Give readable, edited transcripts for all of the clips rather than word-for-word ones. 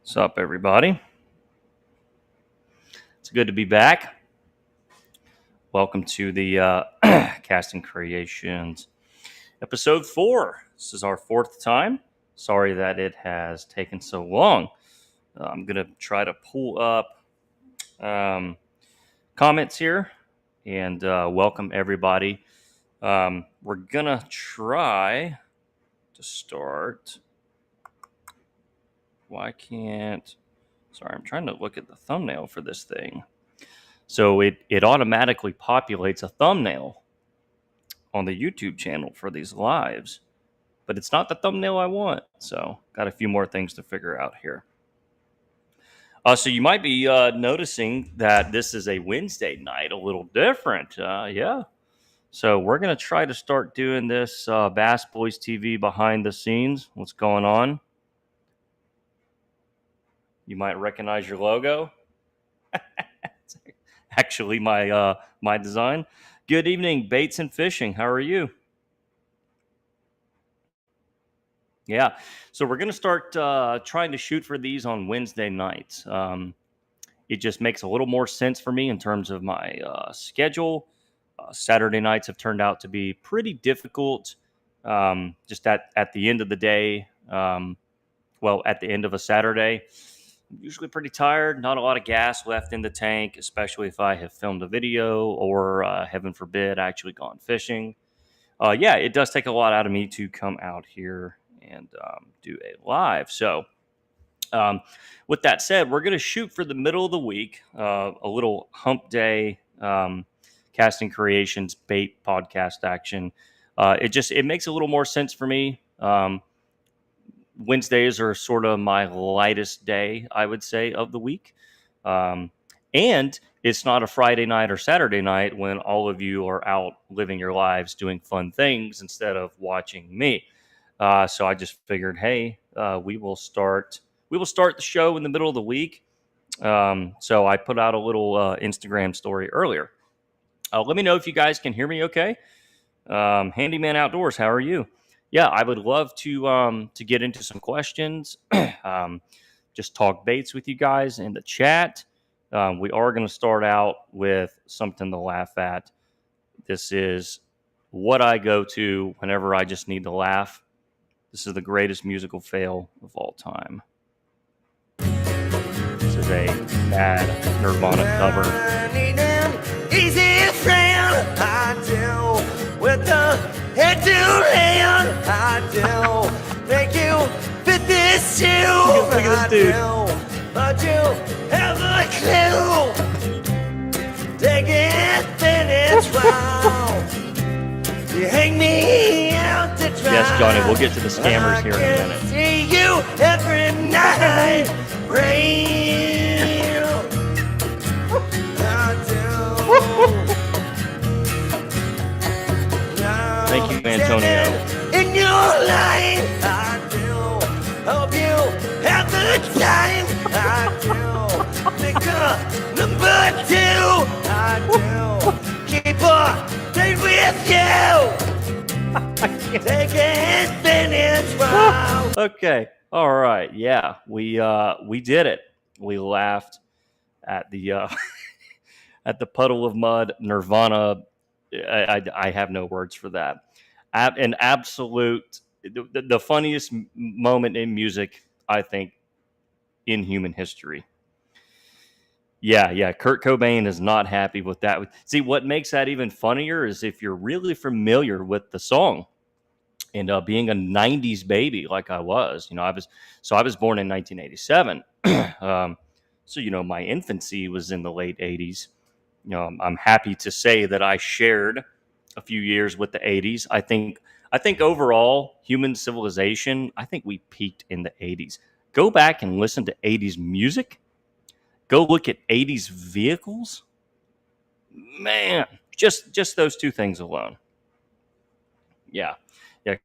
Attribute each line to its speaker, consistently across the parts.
Speaker 1: What's up, everybody? It's good to be back. Welcome to the Casting Creations episode 4. This is our 4th time. Sorry that it has taken so long. I'm going to try to pull up comments here and welcome everybody. We're going to try to start. Why can't... Sorry, I'm trying to look at the thumbnail for this thing. So it automatically populates a thumbnail on the YouTube channel for these lives, but it's not the thumbnail I want. So got a few more things to figure out here. So you might be noticing that this is a Wednesday night, a little different. Yeah. So we're going to try to start doing this Bass Boys TV behind the scenes. What's going on? You might recognize your logo. Actually, my design. Good evening, Baits and Fishing. How are you? Yeah, so we're going to start trying to shoot for these on Wednesday nights. It just makes a little more sense for me in terms of my schedule. Saturday nights have turned out to be pretty difficult. Just at the end of the day, at the end of a Saturday, I'm usually pretty tired. Not a lot of gas left in the tank, especially if I have filmed a video or, heaven forbid, actually gone fishing. It does take a lot out of me to come out here and do a live. So with that said, we're going to shoot for the middle of the week, a little hump day casting creations bait podcast action. It makes a little more sense for me. Wednesdays are sort of my lightest day, I would say, of the week. And it's not a Friday night or Saturday night when all of you are out living your lives doing fun things instead of watching me. So I just figured, hey, we will start the show in the middle of the week. So I put out a little Instagram story earlier. Let me know if you guys can hear me okay. Handyman Outdoors, how are you? Yeah, I would love to get into some questions. Just talk baits with you guys in the chat. We are going to start out with something to laugh at. This is what I go to whenever I just need to laugh. This is the greatest musical fail of all time. This is a bad Nirvana cover.
Speaker 2: I need an easy friend, I do. With the head to hand, I do. Make you fit this shoe,
Speaker 1: Look at this dude.
Speaker 2: I do. But you have a clue. Take it, then it's wow. You hang me out to dry.
Speaker 1: Yes, Johnny, we'll get to the scammers here in a minute.
Speaker 2: I can see you every night. Rain. I do.
Speaker 1: Thank you, Antonio.
Speaker 2: In your life, I do. Hope you have the time. I do. Pick up number 2. I do. Keep on date with you. Take it, finish wow.
Speaker 1: Okay. All right. Yeah, we did it. We laughed at the at the puddle of mud Nirvana. I have no words for that. An absolute the funniest moment in music, I think, in human history. Yeah. Kurt Cobain is not happy with that. See, what makes that even funnier is if you're really familiar with the song. And being a '90s baby like I was, I was born in 1987. So my infancy was in the late '80s. I'm happy to say that I shared a few years with the '80s. I think overall human civilization, I think we peaked in the '80s. Go back and listen to '80s music. Go look at '80s vehicles. Man, just those two things alone. Yeah,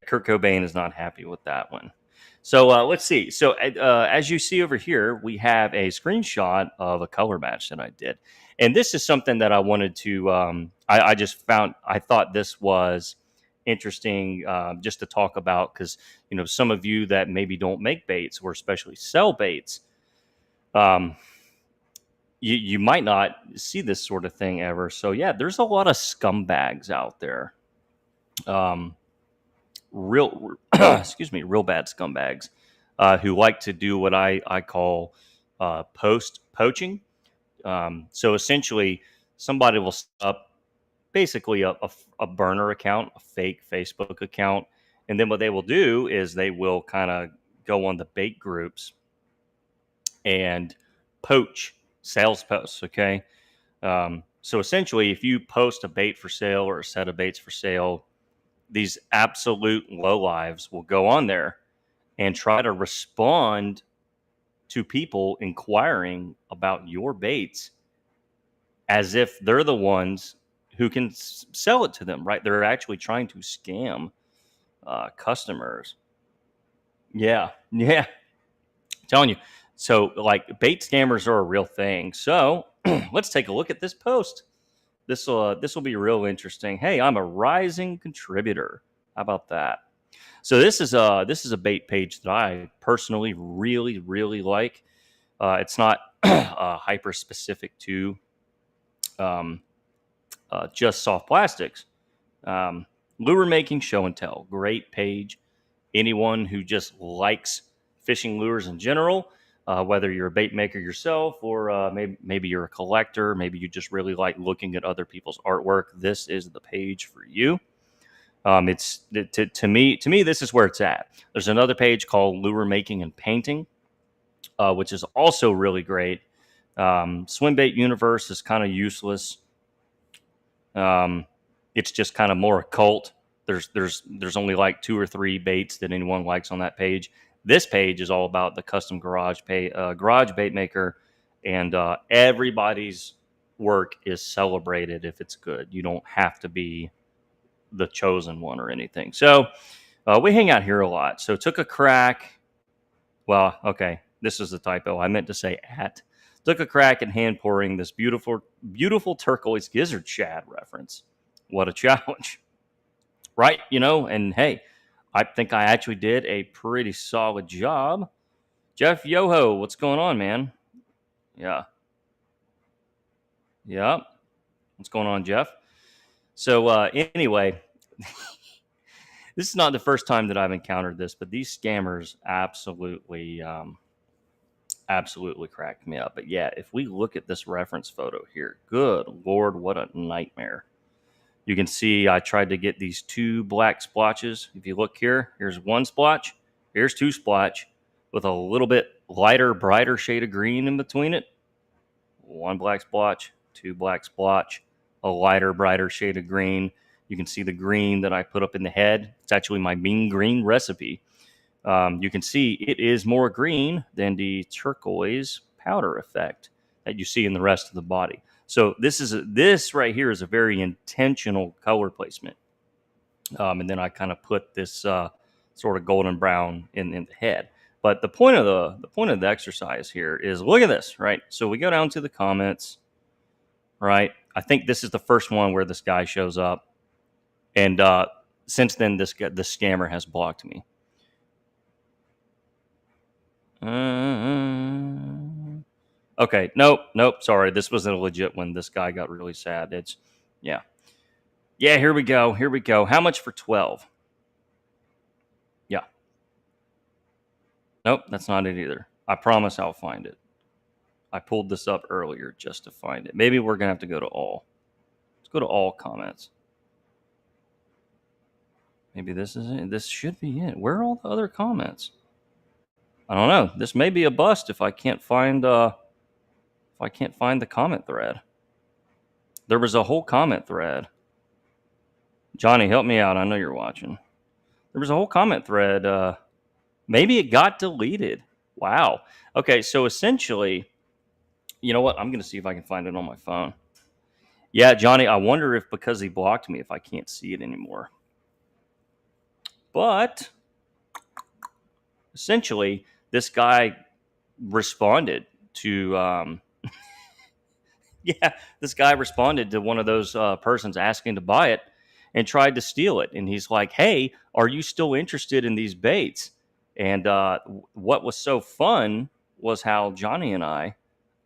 Speaker 1: Kurt Cobain is not happy with that one. So let's see. So as you see over here, we have a screenshot of a color match that I did. And this is something that I wanted to, I just found, I thought this was interesting just to talk about because, some of you that maybe don't make baits or especially sell baits, Um, you might not see this sort of thing ever. So yeah, there's a lot of scumbags out there. Um, real excuse me, real bad scumbags who like to do what I call poaching. So essentially, somebody will set up basically a burner account, a fake Facebook account, and then what they will do is they will kind of go on the bait groups and poach sales posts. Okay, so essentially, if you post a bait for sale or a set of baits for sale, these absolute lowlives will go on there and try to respond to people inquiring about your baits as if they're the ones who can sell it to them, right? They're actually trying to scam customers. Yeah, yeah, I'm telling you. So, like, bait scammers are a real thing. So, let's take a look at this post. This will be real interesting. Hey, I'm a rising contributor. How about that? So this is a bait page that I personally really like. It's not hyper specific to um, just soft plastics. Lure making show and tell, great page. Anyone who just likes fishing lures in general, whether you're a bait maker yourself or maybe you're a collector, maybe you just really like looking at other people's artwork, this is the page for you. It's to me this is where it's at. There's another page called lure making and painting, which is also really great. Swim bait universe is kind of useless. Um, it's just kind of more occult. There's only like 2 or 3 baits that anyone likes on that page. This page is all about the custom garage bait maker, and everybody's work is celebrated if it's good. You don't have to be the chosen one or anything. So we hang out here a lot. So took a crack. Well, okay, this is a typo. I meant to say at. Took a crack at hand pouring this beautiful turquoise gizzard shad reference. What a challenge, right? And hey, I think I actually did a pretty solid job. Jeff Yoho, what's going on, man? Yeah, yeah. What's going on, Jeff? So anyway, this is not the first time that I've encountered this, but these scammers absolutely cracked me up. But yeah, if we look at this reference photo here, good Lord, what a nightmare. You can see I tried to get these 2 black splotches. If you look here, here's 1 splotch, here's 2 splotch with a little bit lighter, brighter shade of green in between it. 1 black splotch, 2 black splotch, a lighter, brighter shade of green. You can see the green that I put up in the head. It's actually my mean green recipe. You can see it is more green than the turquoise powder effect that you see in the rest of the body. So this right here is a very intentional color placement. And then I kind of put this sort of golden brown in the head. But the point of the exercise here is, look at this, right? So we go down to the comments, right? I think this is the first one where this guy shows up, and since then the scammer has blocked me. Okay, nope. Sorry, this wasn't a legit one. This guy got really sad. Yeah. Here we go. How much for 12? Yeah. Nope, that's not it either. I promise I'll find it. I pulled this up earlier just to find it. Maybe we're gonna have to go to all. Let's go to all comments. Maybe this is it. This should be it. Where are all the other comments? I don't know. This may be a bust if I can't find the comment thread. There was a whole comment thread. Johnny, help me out. I know you're watching. There was a whole comment thread. Maybe it got deleted. Wow. Okay, so essentially, you know what? I'm going to see if I can find it on my phone. Yeah, Johnny, I wonder if because he blocked me, if I can't see it anymore. But essentially, this guy responded to this guy responded to one of those persons asking to buy it and tried to steal it. And he's like, hey, are you still interested in these baits? And what was so fun was how Johnny and I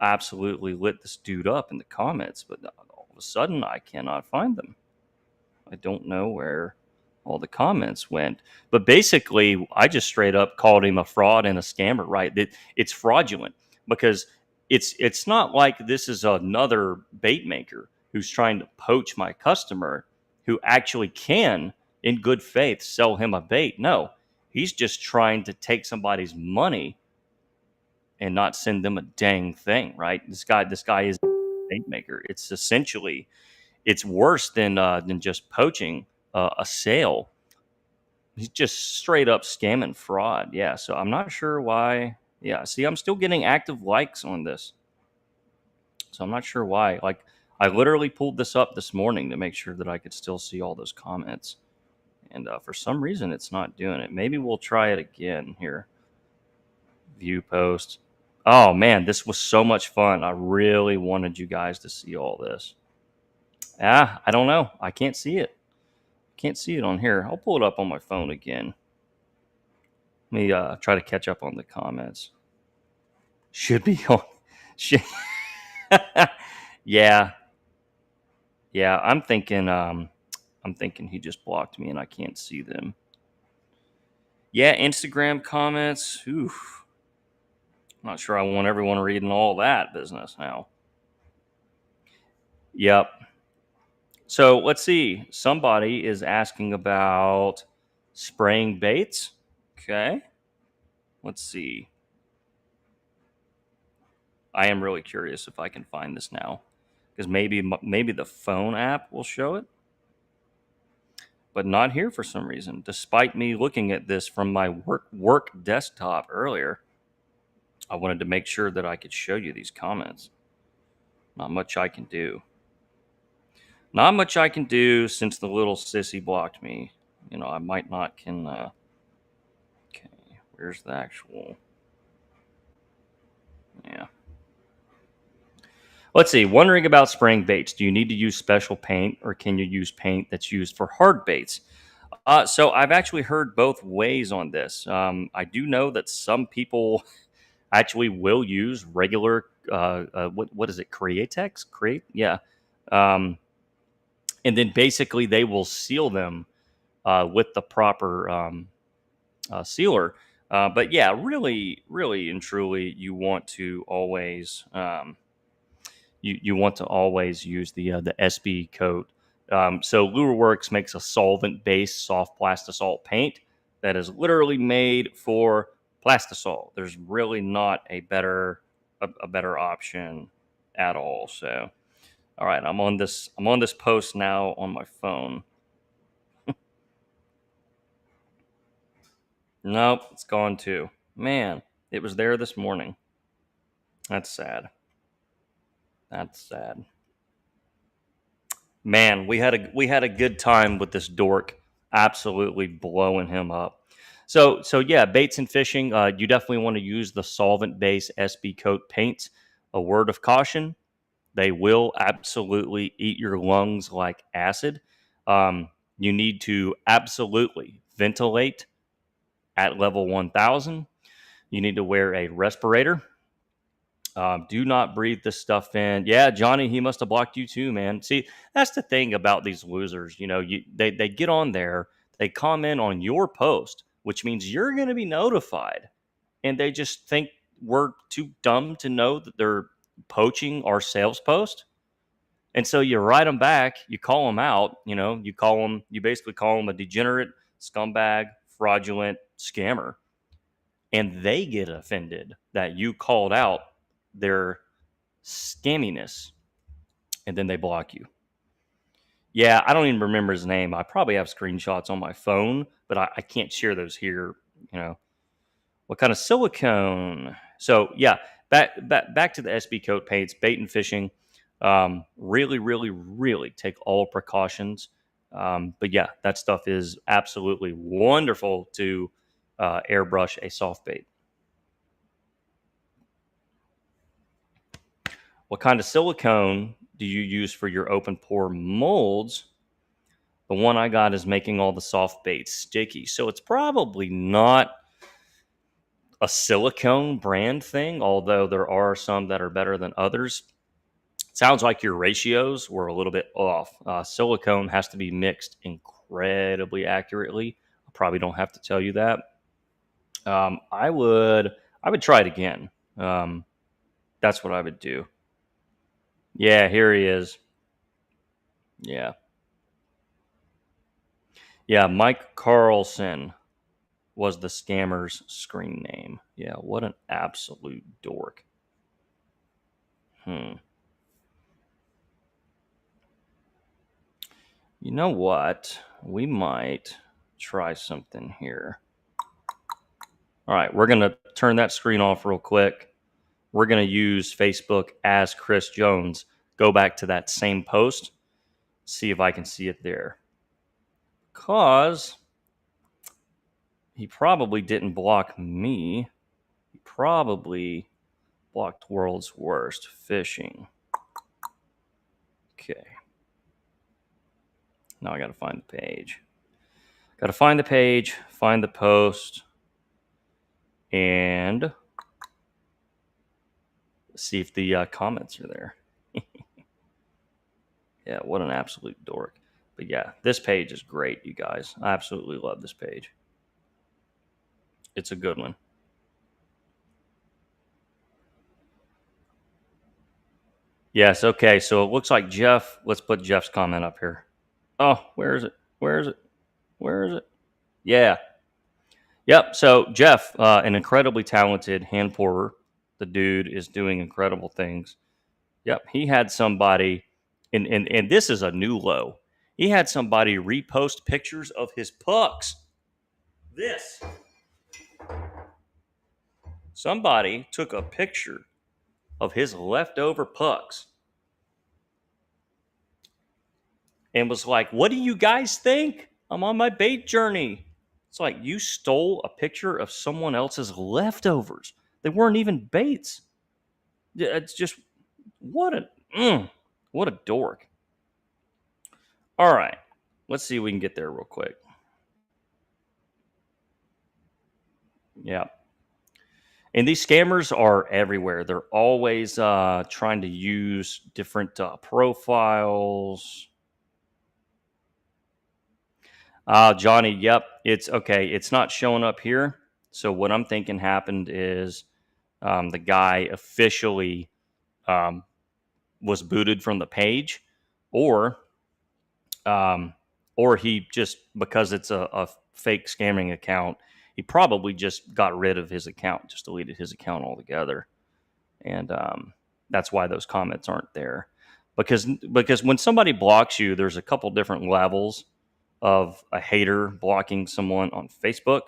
Speaker 1: absolutely lit this dude up in the comments, but all of a sudden I cannot find them. I don't know where all the comments went. But basically, I just straight up called him a fraud and a scammer, right? It's fraudulent because it's not like this is another bait maker who's trying to poach my customer who actually can, in good faith, sell him a bait. No, he's just trying to take somebody's money and not send them a dang thing, right? This guy is a bait maker. It's essentially it's worse than just poaching a sale. He's just straight up scamming fraud. Yeah, so I'm not sure why. Yeah, see, I'm still getting active likes on this, so I'm not sure why. Like, I literally pulled this up this morning to make sure that I could still see all those comments, and for some reason, it's not doing it. Maybe we'll try it again here. View post. Oh man, this was so much fun. I really wanted you guys to see all this. I don't know. I can't see it. Can't see it on here. I'll pull it up on my phone again. Let me try to catch up on the comments. Should be on. Should, yeah, yeah. I'm thinking. I'm thinking he just blocked me and I can't see them. Yeah, Instagram comments. Oof. Not sure I want everyone reading all that business now. Yep. So let's see. Somebody is asking about spraying baits. Okay. Let's see. I am really curious if I can find this now, because maybe the phone app will show it, but not here for some reason. Despite me looking at this from my work desktop earlier, I wanted to make sure that I could show you these comments. Not much I can do. Not much I can do since the little sissy blocked me. You know, I might not can. Okay, where's the actual? Yeah. Let's see. Wondering about spraying baits. Do you need to use special paint or can you use paint that's used for hard baits? So I've actually heard both ways on this. I do know that some people actually will use regular, what is it, Createx? Yeah. And then basically they will seal them with the proper sealer. But yeah, really, really and truly, you want to always you want to always use the SB coat. So LureWorks makes a solvent-based soft plastisol paint that is literally made for plastisol. There's really not a better option at all. So, all right, I'm on this post now on my phone. Nope, it's gone too. Man, it was there this morning. That's sad. That's sad. Man, we had a good time with this dork, absolutely blowing him up. So yeah, baits and fishing. You definitely want to use the solvent-based SB coat paints. A word of caution: they will absolutely eat your lungs like acid. You need to absolutely ventilate at level 1,000. You need to wear a respirator. Do not breathe this stuff in. Yeah, Johnny, he must have blocked you too, man. See, that's the thing about these losers. You know, they get on there, they comment on your post, which means you're going to be notified, and they just think we're too dumb to know that they're poaching our sales post. And so you write them back, you call them out. You know, you basically call them a degenerate, scumbag, fraudulent scammer, and they get offended that you called out their scamminess, and then they block you. Yeah, I don't even remember his name. I probably have screenshots on my phone, but I can't share those here. You know, what kind of silicone? So yeah, back to the SB coat paints, bait and fishing. Really, really, really take all precautions. But yeah, that stuff is absolutely wonderful to airbrush a soft bait. What kind of silicone do you use for your open pore molds? The one I got is making all the soft baits sticky. So it's probably not, a silicone brand thing, although there are some that are better than others. Sounds like your ratios were a little bit off. Silicone has to be mixed incredibly accurately. I probably don't have to tell you that. I would try it again. Um, that's what I would do. Yeah, here he is. Yeah, yeah. Mike Carlson was the scammer's screen name. Yeah, what an absolute dork. Hmm. You know what? We might try something here. All right, we're going to turn that screen off real quick. We're going to use Facebook as Chris Jones. Go back to that same post, see if I can see it there. Because he probably didn't block me. He probably blocked World's Worst Fishing. Okay. Now I got to find the page. Got to find the page, find the post, and see if the comments are there. Yeah, what an absolute dork. But yeah, this page is great, you guys. I absolutely love this page. It's a good one. Yes, okay. So it looks like Jeff, let's put Jeff's comment up here. Oh, where is it? Where is it? Where is it? Yeah. Yep. So Jeff, an incredibly talented hand pourer. The dude is doing incredible things. Yep. He had somebody, and this is a new low. He had somebody repost pictures of his pucks. This. Somebody took a picture of his leftover pucks and was like, "What do you guys think? I'm on my bait journey." It's like you stole a picture of someone else's leftovers. They weren't even baits. It's just what a what a dork. All right, let's see if we can get there real quick. Yeah, and these scammers are everywhere. They're always trying to use different profiles. Johnny, yep, it's okay. It's not showing up here. So what I'm thinking happened is the guy officially um, was booted from the page, or um, or he just because it's a fake scamming account, he probably just got rid of his account, just deleted his account altogether, and that's why those comments aren't there. Because when somebody blocks you, there's a couple different levels of a hater blocking someone on Facebook,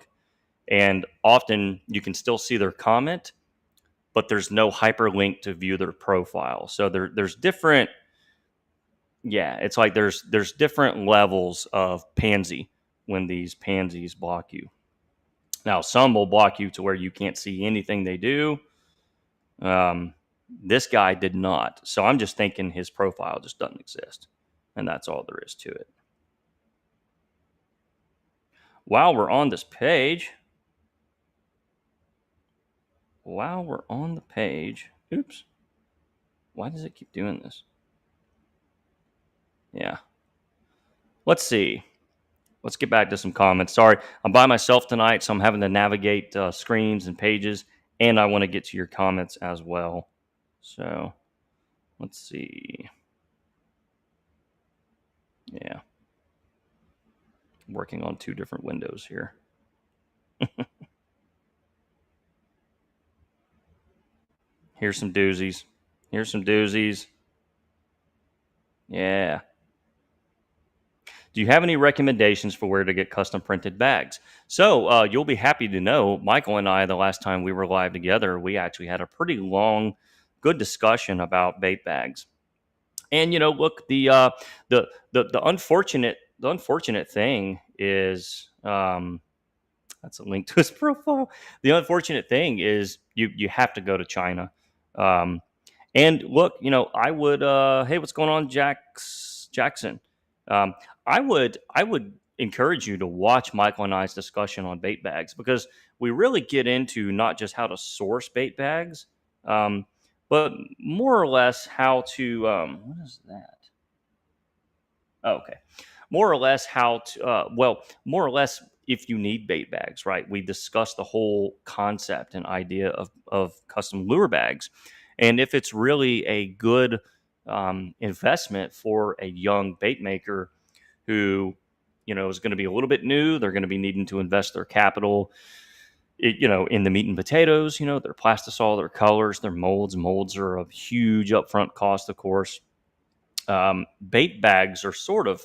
Speaker 1: and often you can still see their comment, but there's no hyperlink to view their profile. So there's different. Yeah, it's like there's different levels of pansy when these pansies block you. Now, some will block you to where you can't see anything they do. Um, this guy did not. So I'm just thinking his profile just doesn't exist. And that's all there is to it. While we're on this page, oops, why does it keep doing this? Yeah. Let's see. Let's get back to some comments. Sorry, I'm by myself tonight, so I'm having to navigate screens and pages, and I want to get to your comments as well. So let's see. Yeah. Working on two different windows here. Here's some doozies. Yeah. Do you have any recommendations for where to get custom printed bags? So you'll be happy to know, Michael and I, the last time we were live together, we actually had a pretty long, good discussion about bait bags. And look, the unfortunate thing is that's a link to his profile. The unfortunate thing is you have to go to China. Um, and look, I would hey, what's going on, Jackson? Um, I would encourage you to watch Michael and I's discussion on bait bags, because we really get into not just how to source bait bags, um, but more or less how to what is that? Oh, okay. More or less how to, more or less if you need bait bags, right? We discussed the whole concept and idea of custom lure bags. And if it's really a good investment for a young bait maker who, is going to be a little bit new, they're going to be needing to invest their capital, in the meat and potatoes, their plastisol, their colors, their molds. Molds are a huge upfront cost, of course. Bait bags are sort of,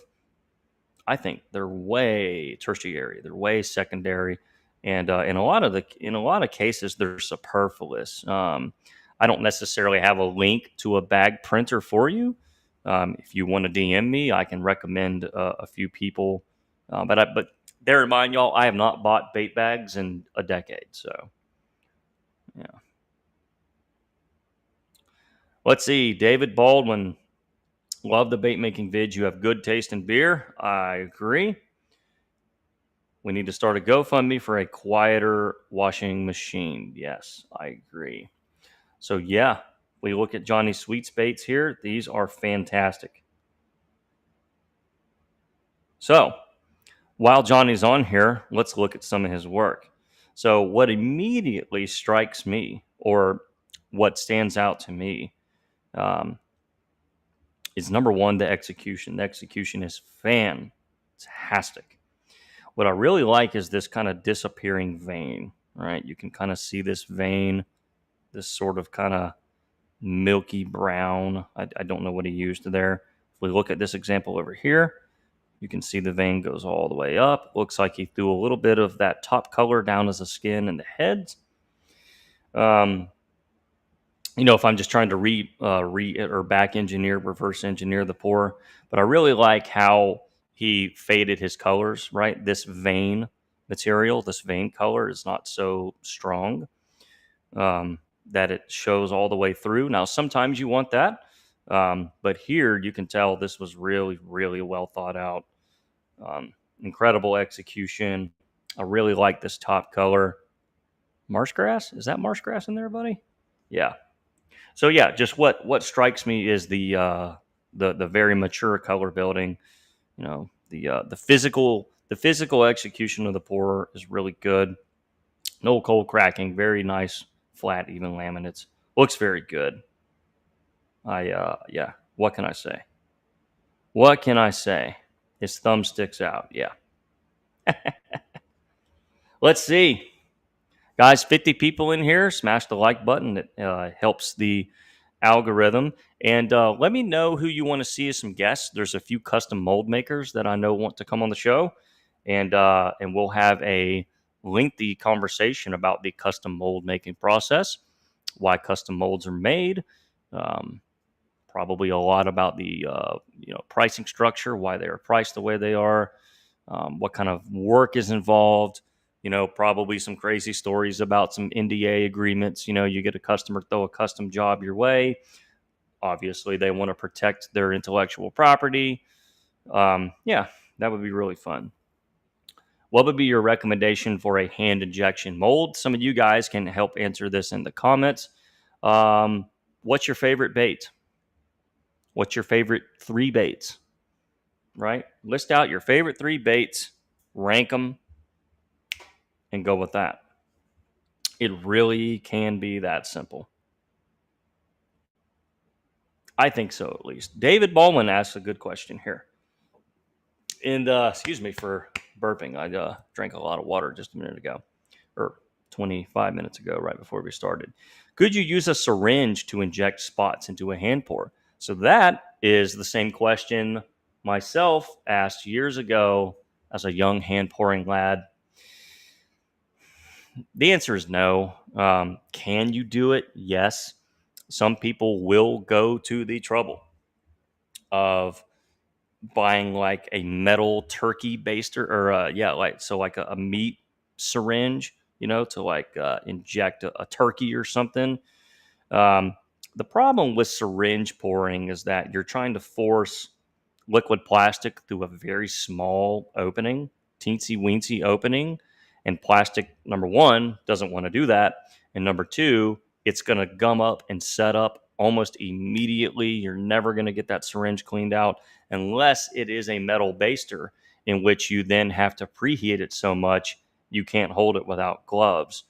Speaker 1: I think they're way tertiary. They're way secondary, and in a lot of cases they're superfluous. I don't necessarily have a link to a bag printer for you. If you want to DM me, I can recommend a few people. But bear in mind, y'all, I have not bought bait bags in a decade. So yeah, let's see. David Baldwin, love the bait making vids. You have good taste in beer. I agree. We need to start a GoFundMe for a quieter washing machine. Yes, I agree. So yeah, we look at Johnny Sweets baits here. These are fantastic. So while Johnny's on here, let's look at some of his work. So what immediately strikes me, or what stands out to me, um, is number one, the execution. The execution is fantastic. What I really like is this kind of disappearing vein, right? You can kind of see this vein, this sort of kind of milky brown. I don't know what he used there. If we look at this example over here, you can see the vein goes all the way up. Looks like he threw a little bit of that top color down as the skin and the heads. If I'm just trying to or back engineer, reverse engineer the pour, but I really like how he faded his colors, right? This vein material, this vein color is not so strong that it shows all the way through. Now, sometimes you want that, but here you can tell this was really, really well thought out. Incredible execution. I really like this top color. Marsh grass? Is that marsh grass in there, buddy? Yeah. So yeah, just what strikes me is the very mature color building. The physical execution of the pour is really good. No cold cracking, very nice, flat, even laminates. Looks very good. Yeah. What can I say? What can I say? His thumb sticks out. Yeah. Let's see. Guys, 50 people in here. Smash the like button. It helps the algorithm. And let me know who you want to see as some guests. There's a few custom mold makers that I know want to come on the show. And we'll have a lengthy conversation about the custom mold making process, why custom molds are made, probably a lot about the pricing structure, why they are priced the way they are, what kind of work is involved. Probably some crazy stories about some NDA agreements. You get a customer throw a custom job your way. Obviously, they want to protect their intellectual property. Yeah, that would be really fun. What would be your recommendation for a hand injection mold? Some of you guys can help answer this in the comments. What's your favorite bait? What's your favorite 3 baits? Right? List out your favorite 3 baits, rank them, and go with that. It really can be that simple. I think so, at least. David Baldwin asks a good question here. And excuse me for burping. I drank a lot of water just a minute ago, or 25 minutes ago, right before we started. Could you use a syringe to inject spots into a hand pour? So that is the same question myself asked years ago as a young hand pouring lad. The answer is no. Can you do it? Yes. Some people will go to the trouble of buying like a metal turkey baster or like a meat syringe, to like inject a turkey or something. The problem with syringe pouring is that you're trying to force liquid plastic through a very small opening, teensy weensy opening, And plastic, number one, doesn't want to do that. And number two, it's going to gum up and set up almost immediately. You're never going to get that syringe cleaned out unless it is a metal baster, in which you then have to preheat it so much you can't hold it without gloves.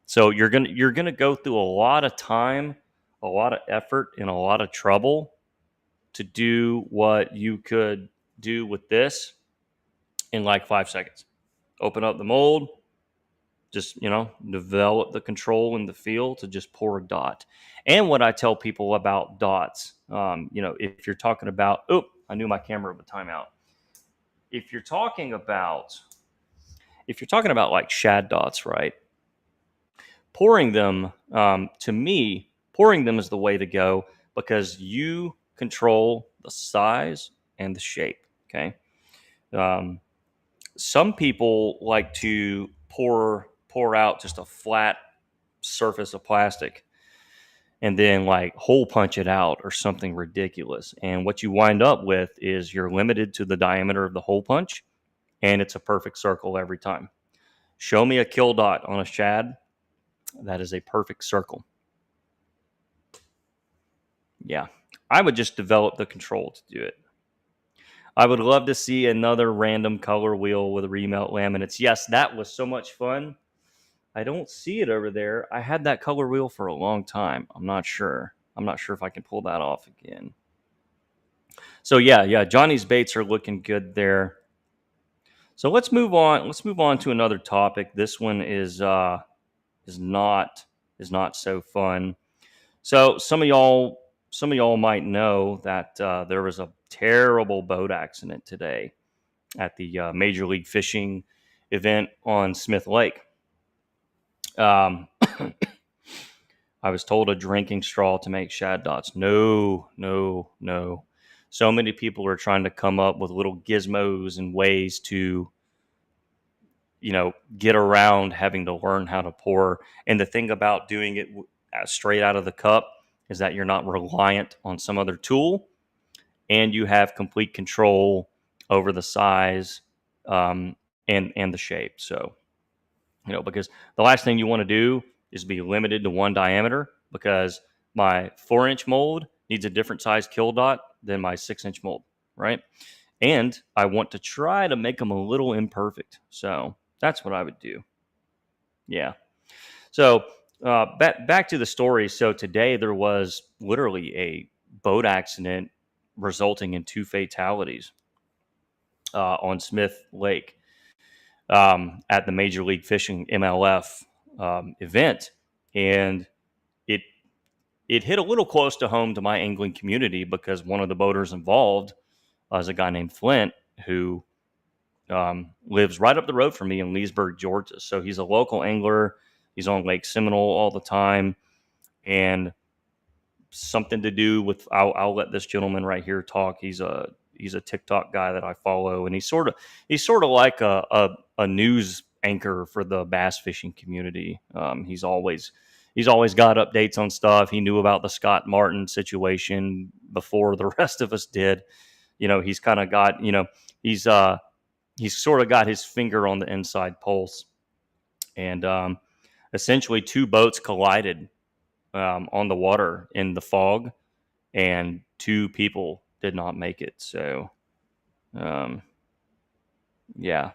Speaker 1: So you're gonna go through a lot of time, a lot of effort, and a lot of trouble to do what you could do with this in like 5 seconds. Open up the mold, just develop the control and the feel to just pour a dot. And what I tell people about dots, if you're talking about, I knew my camera would time out. If you're talking about like shad dots, right? Pouring them, to me, pouring them is the way to go because you control the size and the shape. Okay. Um, some people like to pour out just a flat surface of plastic and then like hole punch it out or something ridiculous. And what you wind up with is you're limited to the diameter of the hole punch, and it's a perfect circle every time. Show me a kill dot on a shad. That is a perfect circle. Yeah. I would just develop the control to do it. I would love to see another random color wheel with remelt laminates. Yes, that was so much fun. I don't see it over there. I had that color wheel for a long time. I'm not sure if I can pull that off again. So yeah, Johnny's baits are looking good there. So let's move on. Let's move on to another topic. This one is not so fun. So some of y'all might know that there was a terrible boat accident today at the Major League Fishing event on Smith Lake. I was told a drinking straw to make shad dots. No. So many people are trying to come up with little gizmos and ways to, get around having to learn how to pour. And the thing about doing it straight out of the cup is that you're not reliant on some other tool, and you have complete control over the size and the shape. So, because the last thing you want to do is be limited to one diameter, because my 4-inch mold needs a different size kill dot than my 6-inch mold, right? And I want to try to make them a little imperfect. So that's what I would do. Yeah. So back to the story. So today there was literally a boat accident resulting in 2 fatalities on Smith Lake at the Major League Fishing MLF event, and it hit a little close to home to my angling community because one of the boaters involved is a guy named Flint who lives right up the road from me in Leesburg, Georgia. So he's a local angler. He's on Lake Seminole all the time, and something to do with I'll let this gentleman right here talk. He's a TikTok guy that I follow, and he's sort of like a news anchor for the bass fishing community. He's always got updates on stuff. He knew about the Scott Martin situation before the rest of us did. He's kind of got he's sort of got his finger on the inside pulse, and essentially 2 boats collided on the water in the fog, and 2 people did not make it. So, yeah,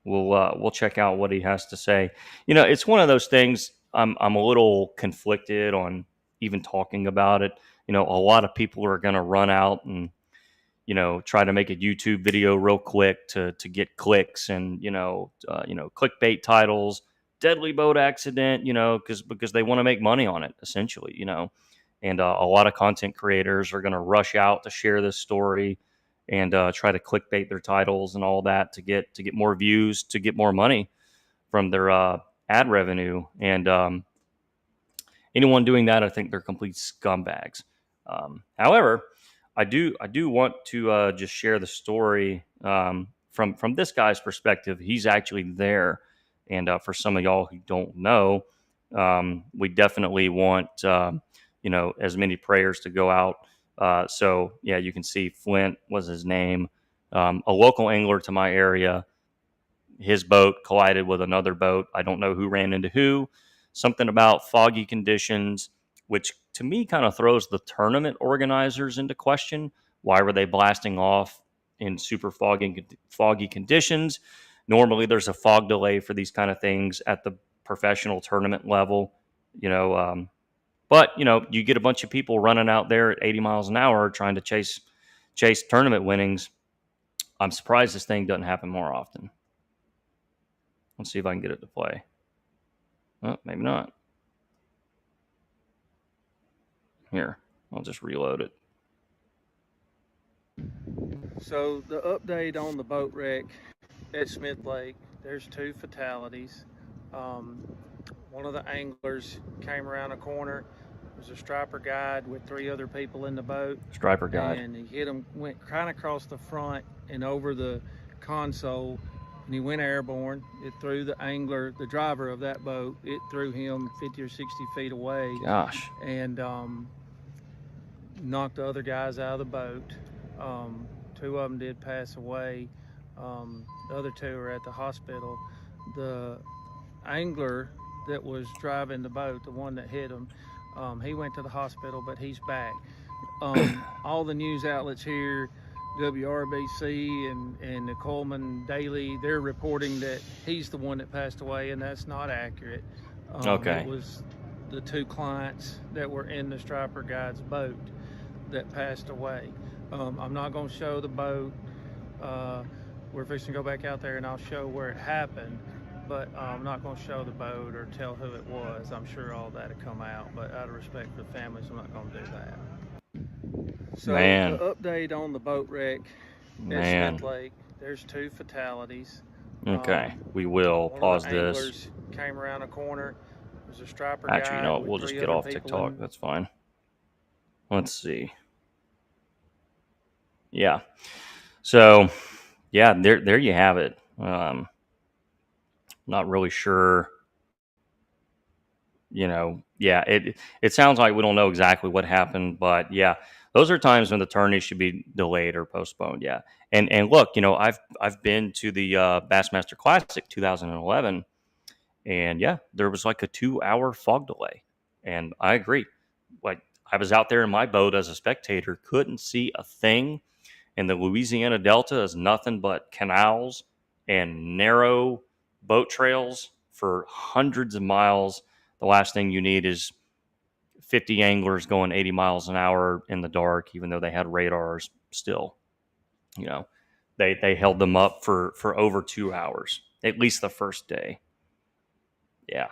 Speaker 1: we'll check out what he has to say. It's one of those things. I'm a little conflicted on even talking about it. A lot of people are going to run out and try to make a YouTube video real quick to get clicks and clickbait titles. Deadly boat accident, because they want to make money on it, essentially, and a lot of content creators are going to rush out to share this story and try to clickbait their titles and all that to get more views, to get more money from their ad revenue. And anyone doing that, I think they're complete scumbags. However, I do want to just share the story from this guy's perspective. He's actually there. And for some of y'all who don't know, we definitely want, as many prayers to go out. So, yeah, you can see Flint was his name, a local angler to my area, his boat collided with another boat. I don't know who ran into who. Something about foggy conditions, which to me kind of throws the tournament organizers into question. Why were they blasting off in super foggy conditions? Normally, there's a fog delay for these kind of things at the professional tournament level, you know. But you get a bunch of people running out there at 80 miles an hour trying to chase tournament winnings. I'm surprised this thing doesn't happen more often. Let's see if I can get it to play. Oh, maybe not. Here, I'll just reload it.
Speaker 3: So the update on the boat wreck at Smith Lake, there's 2 fatalities. Um, one of the anglers came around a corner. It was a striper guide with 3 other people in the boat.
Speaker 1: Striper guide.
Speaker 3: And he hit him, went kind of across the front and over the console, and he went airborne. It threw the angler, the driver of that boat, it threw him 50 or 60 feet away.
Speaker 1: Gosh.
Speaker 3: And knocked the other guys out of the boat. 2 of them did pass away. The other 2 are at the hospital. The angler that was driving the boat, the one that hit him, he went to the hospital, but he's back. All the news outlets here, WRBC and the Coleman Daily, they're reporting that he's the one that passed away, and that's not accurate.
Speaker 1: Okay.
Speaker 3: It was the 2 clients that were in the striper guide's boat that passed away. I'm not going to show the boat. We're fixing to go back out there and I'll show where it happened, but I'm not going to show the boat or tell who it was. I'm sure all that will come out, but out of respect for the families, I'm not going to do that. So
Speaker 1: Man.
Speaker 3: the update on the boat wreck at Smith Lake, there's 2 fatalities.
Speaker 1: Okay, we will pause
Speaker 3: one of the
Speaker 1: this.
Speaker 3: anglers came around a corner. It was a striper
Speaker 1: Actually,
Speaker 3: guide
Speaker 1: you know what?
Speaker 3: with
Speaker 1: We'll just
Speaker 3: 3
Speaker 1: get
Speaker 3: other
Speaker 1: off
Speaker 3: people
Speaker 1: TikTok.
Speaker 3: in.
Speaker 1: That's fine. Let's see. Yeah. So, yeah, there you have it. Not really sure. Yeah, it sounds like we don't know exactly what happened, but yeah, those are times when the tourney should be delayed or postponed. Yeah, and look, I've been to the Bassmaster Classic 2011, and yeah, there was like a 2-hour fog delay, and I agree. Like I was out there in my boat as a spectator, couldn't see a thing. And the Louisiana Delta is nothing but canals and narrow boat trails for hundreds of miles. The last thing you need is 50 anglers going 80 miles an hour in the dark, even though they had radars still. They held them up for over 2 hours, at least the first day. Yeah.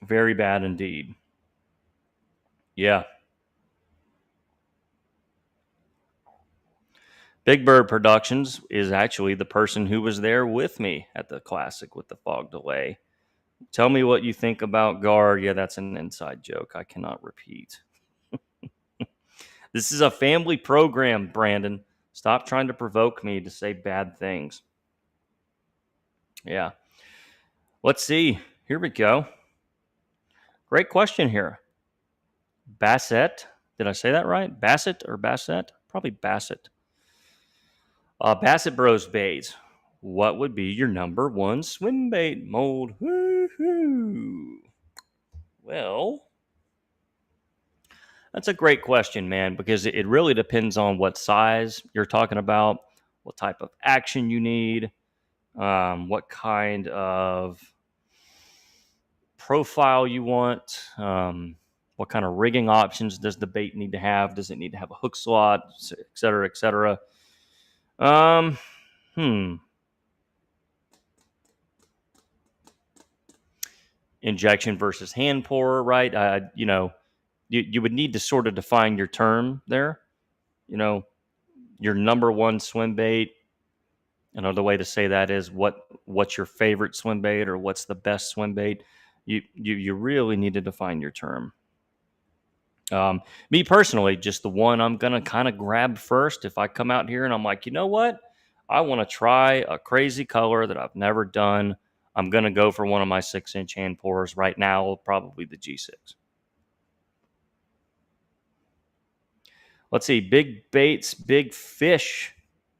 Speaker 1: Very bad indeed. Yeah. Big Bird Productions is actually the person who was there with me at the Classic with the fog delay. Tell me what you think about Gar. Yeah, that's an inside joke I cannot repeat. This is a family program, Brandon. Stop trying to provoke me to say bad things. Yeah. Let's see. Here we go. Great question here. Bassett. Did I say that right? Bassett or Bassett? Probably Bassett. Bassett Bros Baits. What would be your number 1 swim bait mold? Woo-hoo. Well, that's a great question, man, because it really depends on what size you're talking about, what type of action you need, what kind of profile you want, what kind of rigging options does the bait need to have? Does it need to have a hook slot, et cetera, et cetera? Injection versus hand pour, right? You would need to sort of define your term there. Your number 1 swim bait. Another way to say that is what's your favorite swim bait or what's the best swim bait. You really need to define your term. Me personally, just the one I'm gonna kind of grab first. If I come out here and I'm like, you know what, I want to try a crazy color that I've never done, I'm gonna go for one of my 6-inch hand pours right now, probably the G6. Let's see, big baits, big fish.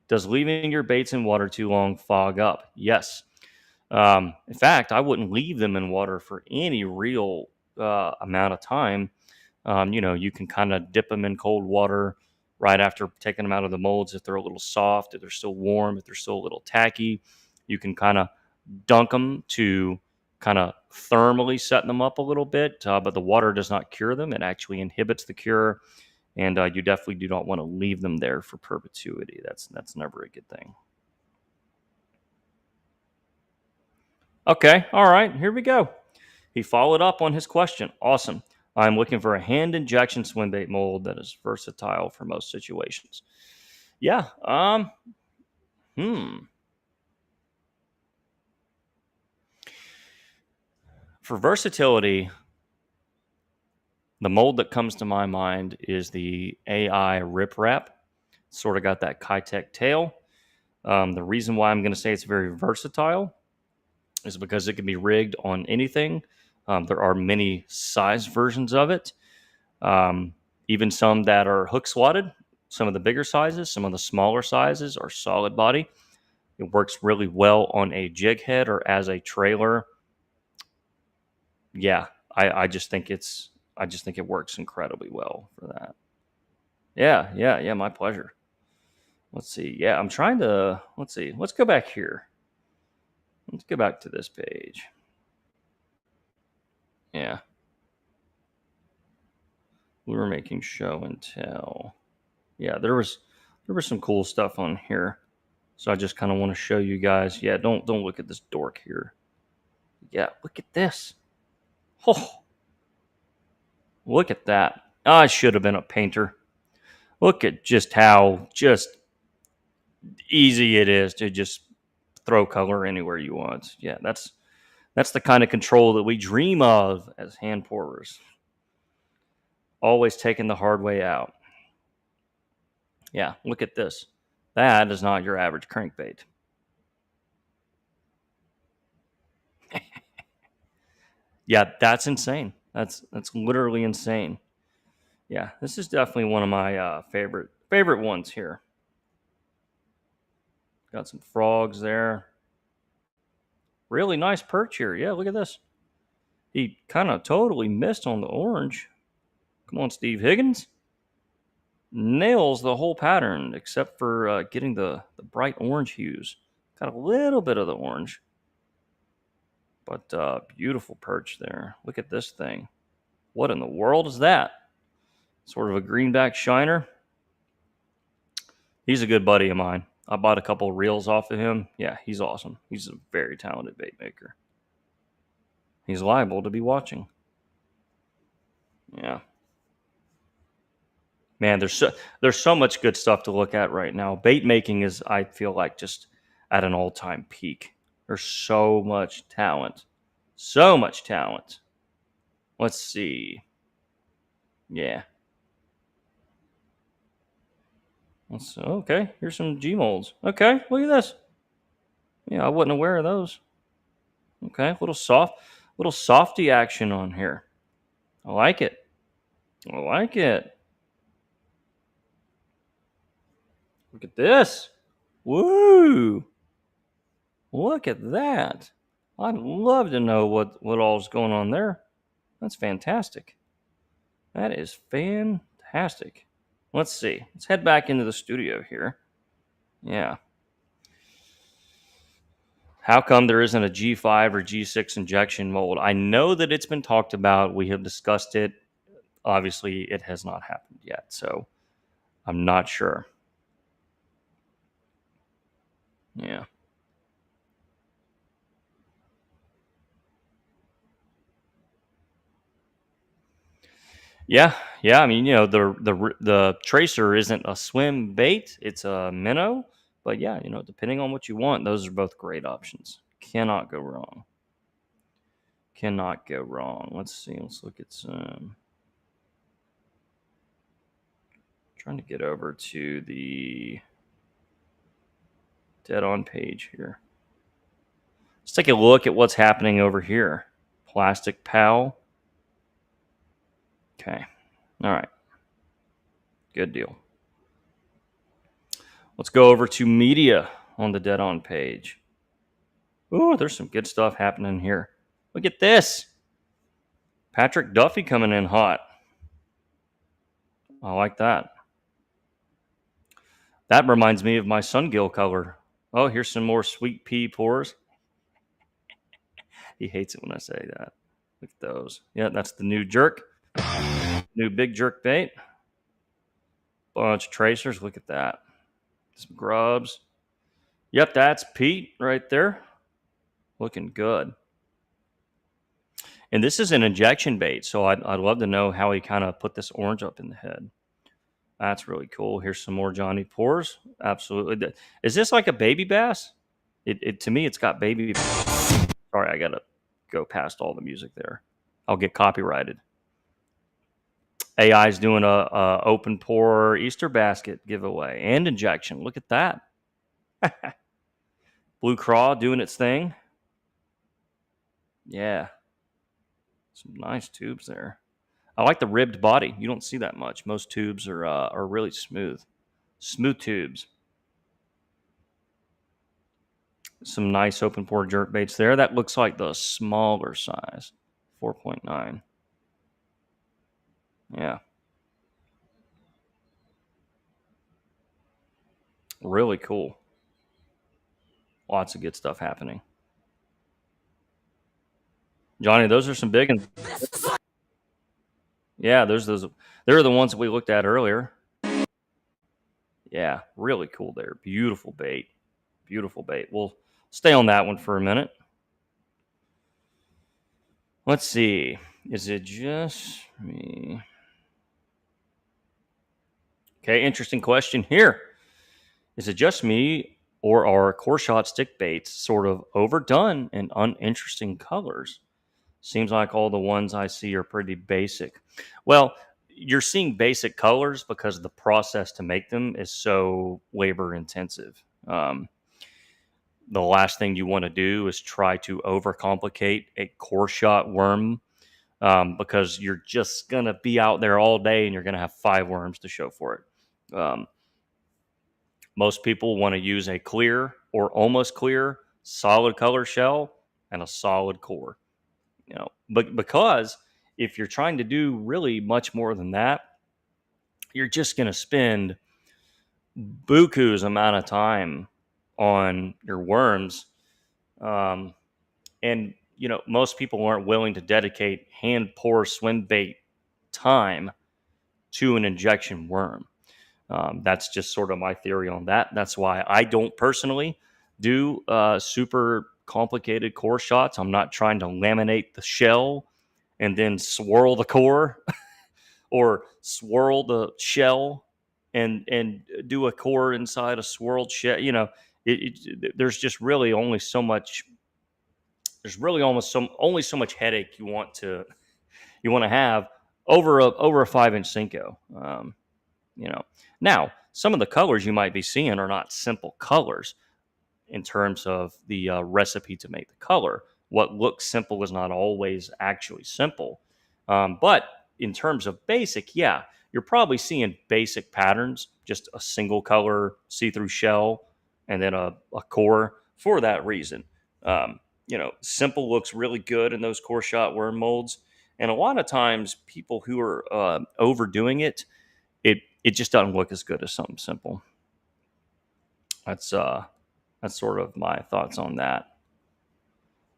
Speaker 1: Does leaving your baits in water too long fog up? Yes. In fact, I wouldn't leave them in water for any real amount of time. You can kind of dip them in cold water right after taking them out of the molds if they're a little soft, if they're still warm, if they're still a little tacky. You can kind of dunk them to kind of thermally set them up a little bit, but the water does not cure them. It actually inhibits the cure, and you definitely do not want to leave them there for perpetuity. That's never a good thing. Okay, all right, here we go. He followed up on his question. Awesome. I'm looking for a hand injection swim bait mold that is versatile for most situations. Yeah. Hmm. For versatility, the mold that comes to my mind is the AI Rip Wrap. Sort of got that Kitech tail. The reason why I'm going to say it's very versatile is because it can be rigged on anything. There are many size versions of it, even some that are hook slotted. Some of the bigger sizes, some of the smaller sizes are solid body. It works really well on a jig head or as a trailer. Yeah, I just think it works incredibly well for that. Yeah. My pleasure. Let's see. Yeah, I'm trying to. Let's see. Let's go back here. Let's go back to this page. Yeah, we were making show and tell. Yeah, there was some cool stuff on here. So I just kind of want to show you guys. Yeah, don't look at this dork here. Yeah, look at this. Oh, look at that. I should have been a painter. Look at just how just easy it is to just throw color anywhere you want. Yeah, that's the kind of control that we dream of as hand pourers. Always taking the hard way out. Yeah, look at this. That is not your average crankbait. Yeah, that's insane. That's literally insane. Yeah, this is definitely one of my favorite ones here. Got some frogs there. Really nice perch here. Yeah, look at this. He kind of totally missed on the orange. Come on, Steve Higgins. Nails the whole pattern except for getting the bright orange hues. Got a little bit of the orange, but beautiful perch there. Look at this thing. What in the world is that? Sort of a greenback shiner. He's a good buddy of mine. I bought a couple of reels off of him. Yeah, he's awesome. He's a very talented bait maker. He's liable to be watching. Yeah. Man, there's so much good stuff to look at right now. Bait making is, I feel like, just at an all-time peak. There's so much talent. So much talent. Let's see. Yeah. Okay, here's some G molds. Okay, look at this. Yeah, I wasn't aware of those. Okay, little softy action on here. I like it. I like it. Look at this. Woo! Look at that. I'd love to know what all's going on there. That's fantastic. That is fantastic. Let's see. Let's head back into the studio here. Yeah. How come there isn't a G5 or G6 injection mold? I know that it's been talked about. We have discussed it. Obviously, it has not happened yet. So I'm not sure. Yeah. Yeah. I mean, the tracer isn't a swim bait; it's a minnow. But yeah, depending on what you want, those are both great options. Cannot go wrong. Cannot go wrong. Let's see. Let's look at some. Trying to get over to the dead on page here. Let's take a look at what's happening over here. Plastic Pal. Okay. All right. Good deal. Let's go over to media on the Dead On page. Ooh, there's some good stuff happening here. Look at this. Patrick Duffy coming in hot. I like that. That reminds me of my sungill color. Oh, here's some more sweet pea pores. He hates it when I say that. Look at those. Yeah, that's the new jerk. New big jerk bait. Bunch of tracers. Look at that. Some grubs. Yep, that's Pete right there. Looking good. And this is an injection bait, so I'd love to know how he kind of put this orange up in the head. That's really cool. Here's some more Johnny Pours. Absolutely. Is this like a baby bass? It to me, it's got baby. Sorry, I gotta go past all the music there. I'll get copyrighted. AI's doing a open pour Easter basket giveaway and injection. Look at that. Blue Craw doing its thing. Yeah. Some nice tubes there. I like the ribbed body. You don't see that much. Most tubes are really smooth. Smooth tubes. Some nice open pour jerk baits there. That looks like the smaller size. 4.9. Yeah. Really cool. Lots of good stuff happening. Johnny, those are some big ones. Yeah, those. They're the ones that we looked at earlier. Yeah, really cool there. Beautiful bait. Beautiful bait. We'll stay on that one for a minute. Let's see. Is it just me? Okay, interesting question here. Is it just me, or are core shot stick baits sort of overdone and uninteresting colors? Seems like all the ones I see are pretty basic. Well, you're seeing basic colors because the process to make them is so labor intensive. The last thing you want to do is try to overcomplicate a core shot worm, because you're just going to be out there all day and you're going to have 5 worms to show for it. Most people want to use a clear or almost clear solid color shell and a solid core. But because if you're trying to do really much more than that, you're just going to spend buku's amount of time on your worms. And most people aren't willing to dedicate hand pour swim bait time to an injection worm. That's just sort of my theory on that. That's why I don't personally do super complicated core shots. I'm not trying to laminate the shell and then swirl the core or swirl the shell and do a core inside a swirled shell. There's just really only so much. There's really only so much headache you want to have over a 5-inch Cinco. Now, some of the colors you might be seeing are not simple colors in terms of the recipe to make the color. What looks simple is not always actually simple. But in terms of basic, yeah, you're probably seeing basic patterns, just a single color see-through shell and then a core for that reason. Simple looks really good in those core shot worm molds. And a lot of times people who are overdoing it just doesn't look as good as something simple. That's sort of my thoughts on that.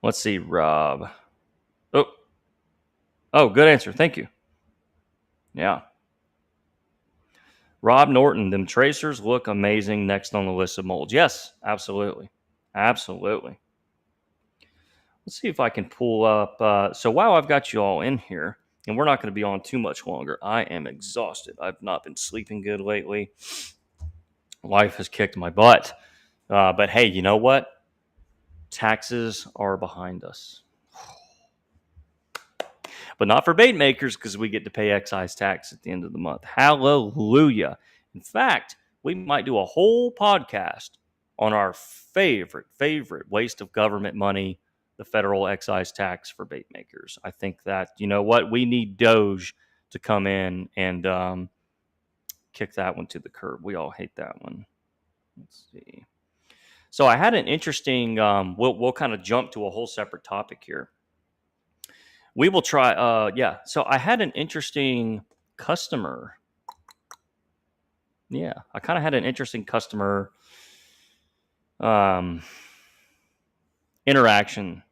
Speaker 1: Let's see, Rob. Oh, good answer. Thank you. Yeah. Rob Norton, them tracers look amazing next on the list of molds. Yes, absolutely. Absolutely. Let's see if I can pull up. So while I've got you all in here, and we're not going to be on too much longer, I am exhausted. I've not been sleeping good lately. Life has kicked my butt. But hey, you know what? Taxes are behind us. But not for bait makers, because we get to pay excise tax at the end of the month. Hallelujah. In fact, we might do a whole podcast on our favorite waste of government money, the federal excise tax for bait makers. I think that, you know what, we need Doge to come in and kick that one to the curb. We all hate that one. Let's see. So I had an interesting. We'll kind of jump to a whole separate topic here. We will try. Yeah. So I had an interesting customer. Yeah, I kind of had an interesting customer um, interaction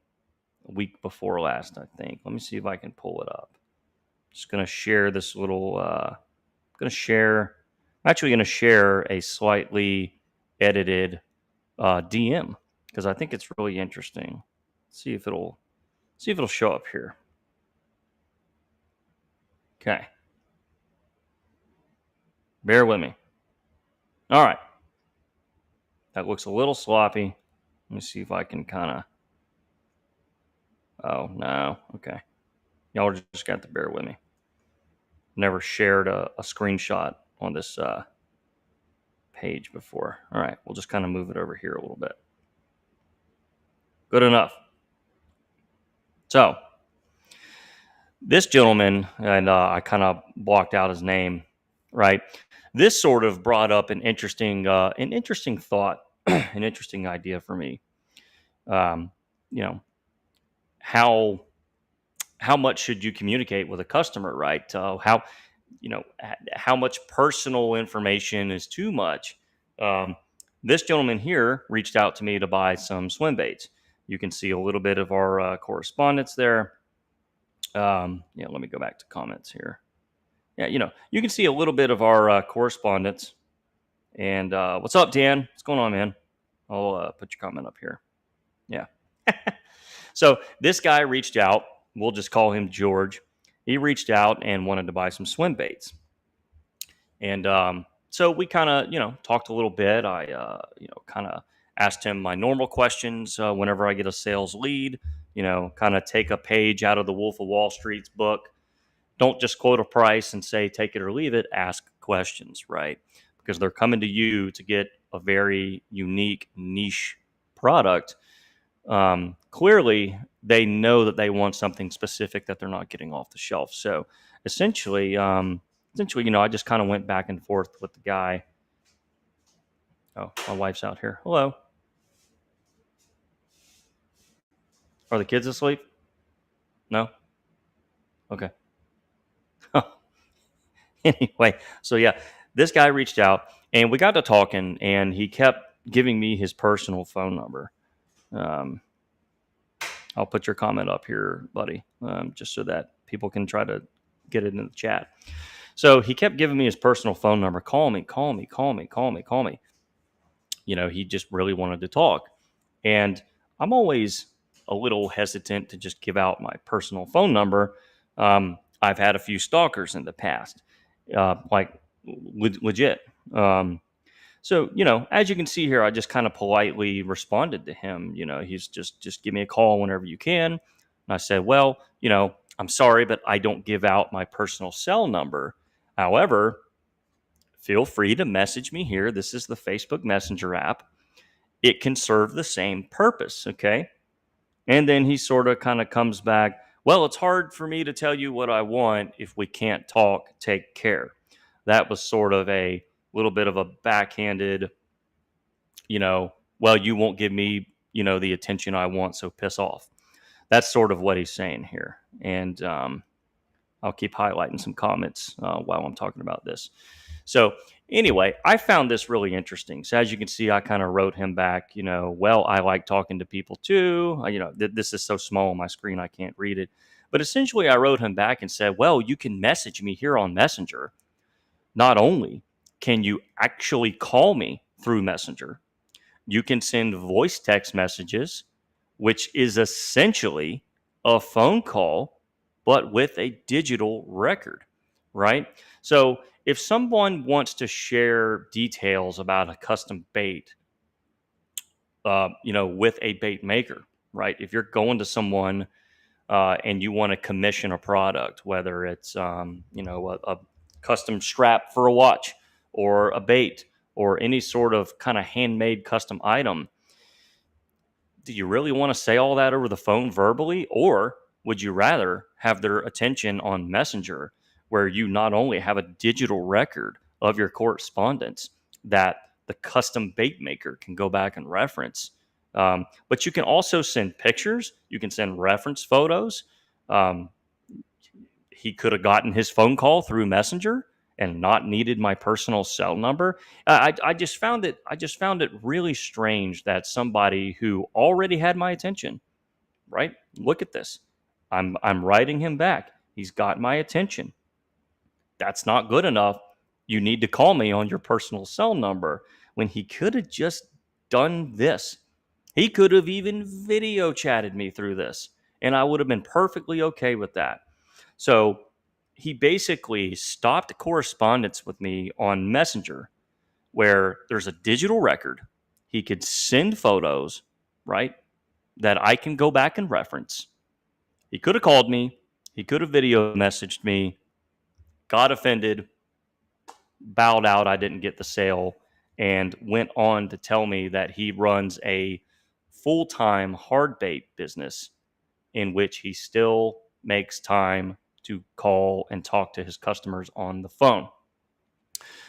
Speaker 1: a week before last, I think. Let me see if I can pull it up. Just gonna share this little. Gonna share. I'm actually gonna share a slightly edited DM because I think it's really interesting. See if it'll show up here. Okay, bear with me. All right, that looks a little sloppy. Let me see if I can kind of. Oh no, okay. Y'all just got to bear with me. Never shared a screenshot on this page before. All right, we'll just kind of move it over here a little bit. Good enough. So this gentleman, and I kind of blocked out his name, right? This sort of brought up an interesting thought, an interesting idea for me. Um, you know, how how much should you communicate with a customer, right? How much personal information is too much. Um, this gentleman here reached out to me to buy some swim baits. You can see a little bit of our correspondence there. Yeah, let me go back to comments here. Yeah, you can see a little bit of our correspondence. And what's up, Dan? What's going on, man? I'll put your comment up here. Yeah. So this guy reached out. We'll just call him George. He reached out and wanted to buy some swim baits. And so we kind of, talked a little bit. I, kind of asked him my normal questions whenever I get a sales lead, kind of take a page out of the Wolf of Wall Street's book. Don't just quote a price and say, take it or leave it. Ask questions, right? Because they're coming to you to get a very unique niche product. Clearly, they know that they want something specific that they're not getting off the shelf. So essentially, I just kind of went back and forth with the guy. Oh, my wife's out here. Hello. Are the kids asleep? No? Okay. Anyway, so yeah, this guy reached out and we got to talking and he kept giving me his personal phone number. I'll put your comment up here, buddy, just so that people can try to get it in the chat. So he kept giving me his personal phone number. Call me. He just really wanted to talk. And I'm always a little hesitant to just give out my personal phone number. I've had a few stalkers in the past, legit. So, as you can see here, I just kind of politely responded to him. He's just give me a call whenever you can. And I said, well, I'm sorry, but I don't give out my personal cell number. However, feel free to message me here. This is the Facebook Messenger app. It can serve the same purpose, okay? And then he sort of kind of comes back, well, it's hard for me to tell you what I want if we can't talk. Take care. That was sort of a little bit of a backhanded, well, you won't give me, the attention I want, so piss off. That's sort of what he's saying here. And I'll keep highlighting some comments while I'm talking about this. So anyway, I found this really interesting. So as you can see, I kind of wrote him back, well, I like talking to people too. This is so small on my screen, I can't read it. But essentially, I wrote him back and said, well, you can message me here on Messenger. Not only can you actually call me through Messenger, you can send voice text messages, which is essentially a phone call, but with a digital record, right? So if someone wants to share details about a custom bait, with a bait maker, right? If you're going to someone and you want to commission a product, whether it's, a custom strap for a watch or a bait or any sort of kind of handmade custom item, do you really want to say all that over the phone verbally? Or would you rather have their attention on Messenger, where you not only have a digital record of your correspondence that the custom bait maker can go back and reference. But you can also send pictures. You can send reference photos. Um, he could have gotten his phone call through Messenger and not needed my personal cell number. I just found it. I just found it really strange that somebody who already had my attention, right? Look at this. I'm writing him back. He's got my attention. That's not good enough. You need to call me on your personal cell number, when he could have just done this. He could have even video chatted me through this, and I would have been perfectly okay with that. So he basically stopped correspondence with me on Messenger, where there's a digital record. He could send photos, right, that I can go back and reference. He could have called me. He could have video messaged me, got offended, bowed out I didn't get the sale, and went on to tell me that he runs a full-time hard bait business in which he still makes time to call and talk to his customers on the phone.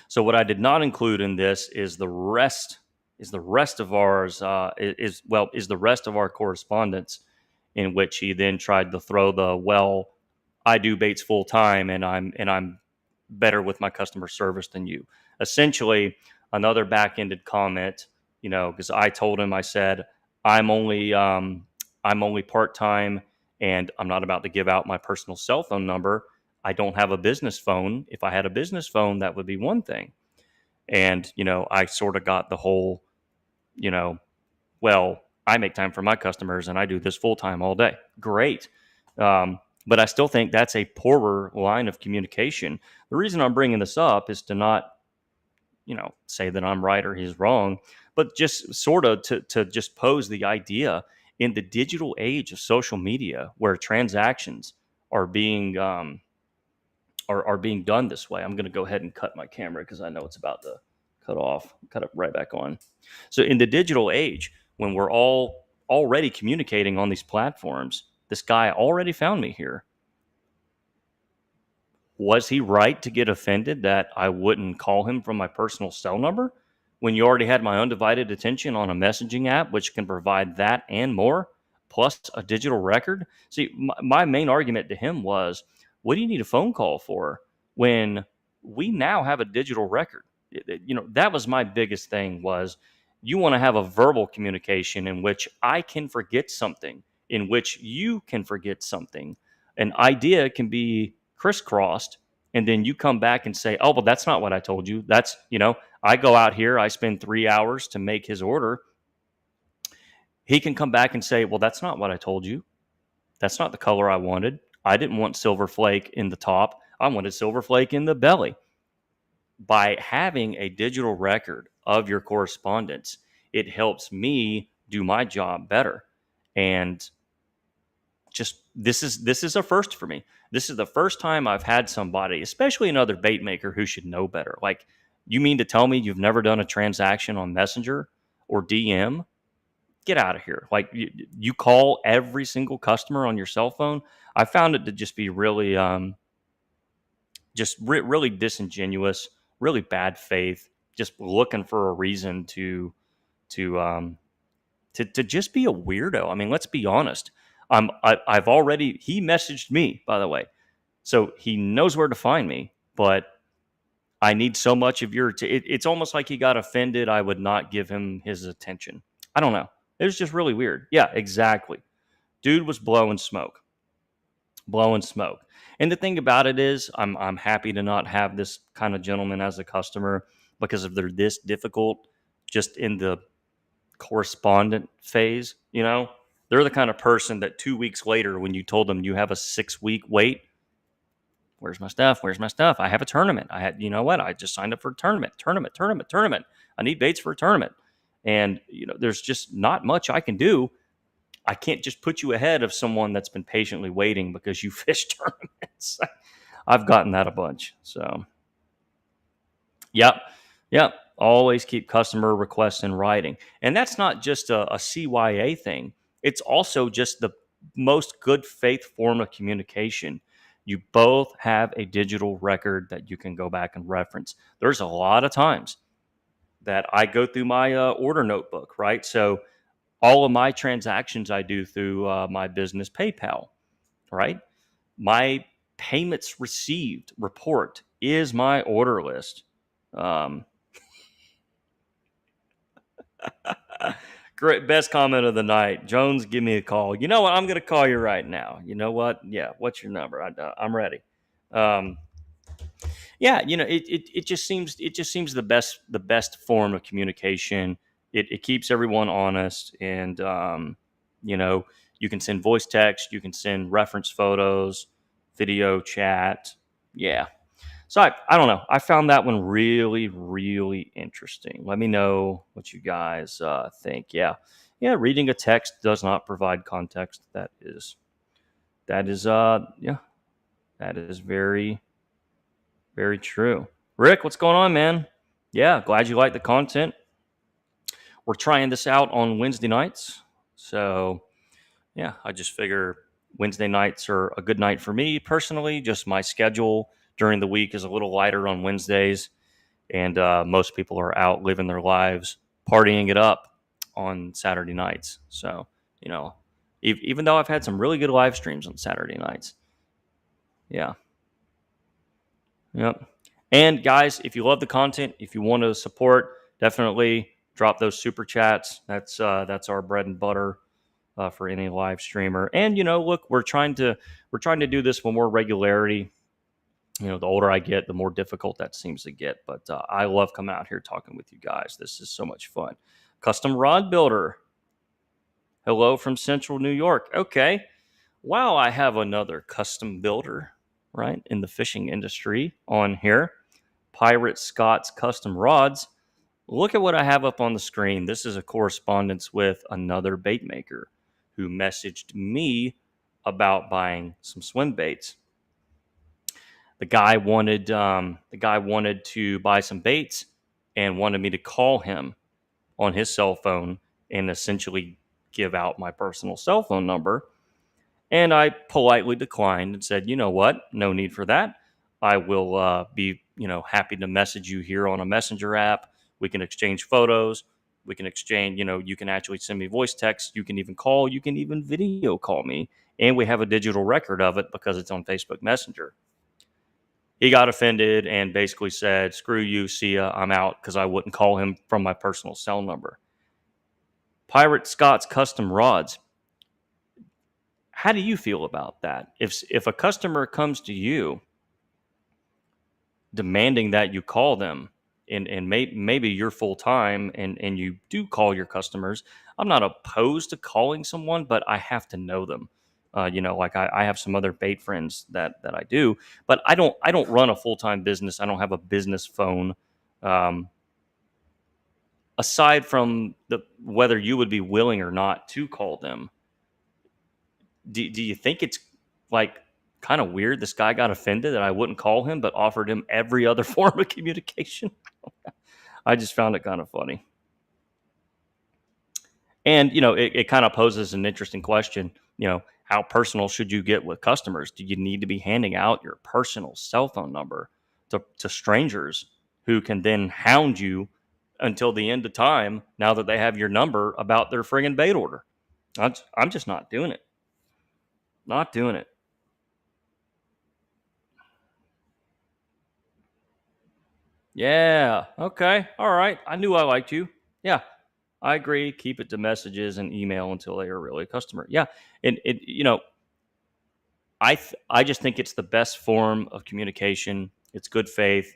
Speaker 1: So what I did not include in this is the rest of ours is the rest of our correspondence, in which he then tried to throw the, well, I do baits full time and I'm better with my customer service than you. Essentially, another back-ended comment, because I told him, I said, I'm only part-time, and I'm not about to give out my personal cell phone number. I don't have a business phone. If I had a business phone, that would be one thing. And, I sort of got the whole, well, I make time for my customers and I do this full time all day. Great. But I still think that's a poorer line of communication. The reason I'm bringing this up is to not, say that I'm right or he's wrong, but just sort of to just pose the idea, in the digital age of social media, where transactions are being are being done this way. I'm going to go ahead and cut my camera because I know it's about to cut it right back on. So in the digital age, when we're all already communicating on these platforms, this guy already found me here. Was he right to get offended that I wouldn't call him from my personal cell number, when you already had my undivided attention on a messaging app, which can provide that and more, plus a digital record? See, my main argument to him was, what do you need a phone call for when we now have a digital record? That was my biggest thing, was you want to have a verbal communication in which I can forget something, in which you can forget something. An idea can be crisscrossed, and then you come back and say, oh, well, that's not what I told you. That's, I go out here, I spend 3 hours to make his order. He can come back and say, well, that's not what I told you. That's not the color I wanted. I didn't want silver flake in the top. I wanted silver flake in the belly. By having a digital record of your correspondence, it helps me do my job better. And just this is a first for me. This is the first time I've had somebody, especially another bait maker, who should know better. Like, you mean to tell me you've never done a transaction on Messenger or DM? Get out of here. Like, you call every single customer on your cell phone. I found it to just be really really disingenuous, really bad faith, just looking for a reason to just be a weirdo. I mean, let's be honest. I've already, he messaged me, by the way, so he knows where to find me, but I need so much of your, it's almost like he got offended I would not give him his attention. I don't know. It was just really weird. Yeah, exactly. Dude was blowing smoke. And the thing about it is, I'm happy to not have this kind of gentleman as a customer, because if they're this difficult just in the correspondent phase, they're the kind of person that 2 weeks later, when you told them you have a 6-week wait, where's my stuff? I have a tournament. I just signed up for a tournament. I need baits for a tournament. And, there's just not much I can do. I can't just put you ahead of someone that's been patiently waiting because you fish tournaments. I've gotten that a bunch. So, yep. Always keep customer requests in writing. And that's not just a CYA thing. It's also just the most good faith form of communication. You both have a digital record that you can go back and reference. There's a lot of times that I go through my order notebook, right? So all of my transactions I do through my business PayPal, right? My payments received report is my order list. Um, Great, best comment of the night. Jones, give me a call. You know what? I'm going to call you right now. You know what? Yeah. What's your number? I'm ready. Um, yeah. It just seems the best form of communication. It keeps everyone honest, and you know, you can send voice text, you can send reference photos, video chat. Yeah. So I don't know. I found that one really, really interesting. Let me know what you guys think. Yeah. Yeah. Reading a text does not provide context. Yeah, that is very, very true. Rick, what's going on, man? Yeah. Glad you like the content. We're trying this out on Wednesday nights. So yeah, I just figure Wednesday nights are a good night for me personally. Just my schedule during the week is a little lighter on Wednesdays, and most people are out living their lives, partying it up on Saturday nights. So, you know, even though I've had some really good live streams on Saturday nights, yeah, yep. And guys, if you love the content, if you want to support, definitely drop those super chats. That's our bread and butter for any live streamer. And look, we're trying to do this with more regularity. The older I get, the more difficult that seems to get. But I love coming out here talking with you guys. This is so much fun. Custom Rod Builder. Hello from Central New York. Okay. Wow, I have another custom builder, right, in the fishing industry on here. Pirate Scott's Custom Rods. Look at what I have up on the screen. This is a correspondence with another bait maker who messaged me about buying some swim baits. The guy wanted to buy some baits and wanted me to call him on his cell phone and essentially give out my personal cell phone number. And I politely declined and said, you know what? No need for that. I will be, happy to message you here on a messenger app. We can exchange photos. We can exchange, you can actually send me voice text. You can even call. You can even video call me. And we have a digital record of it because it's on Facebook Messenger. He got offended and basically said, screw you, see ya, I'm out, because I wouldn't call him from my personal cell number. Pirate Scott's Custom Rods. How do you feel about that? If a customer comes to you demanding that you call them, and maybe you're full time and you do call your customers, I'm not opposed to calling someone, but I have to know them. Like I have some other bait friends that I do, but I don't run a full time business. I don't have a business phone. Um, Aside from whether you would be willing or not to call them, do you think it's like kind of weird this guy got offended that I wouldn't call him but offered him every other form of communication? I just found it kind of funny. And, it kind of poses an interesting question. How personal should you get with customers? Do you need to be handing out your personal cell phone number to strangers who can then hound you until the end of time now that they have your number about their friggin' bait order? I'm just not doing it. Not doing it. Yeah. Okay. All right. I knew I liked you. Yeah. I agree. Keep it to messages and email until they are really a customer. Yeah. And I just think it's the best form of communication. It's good faith.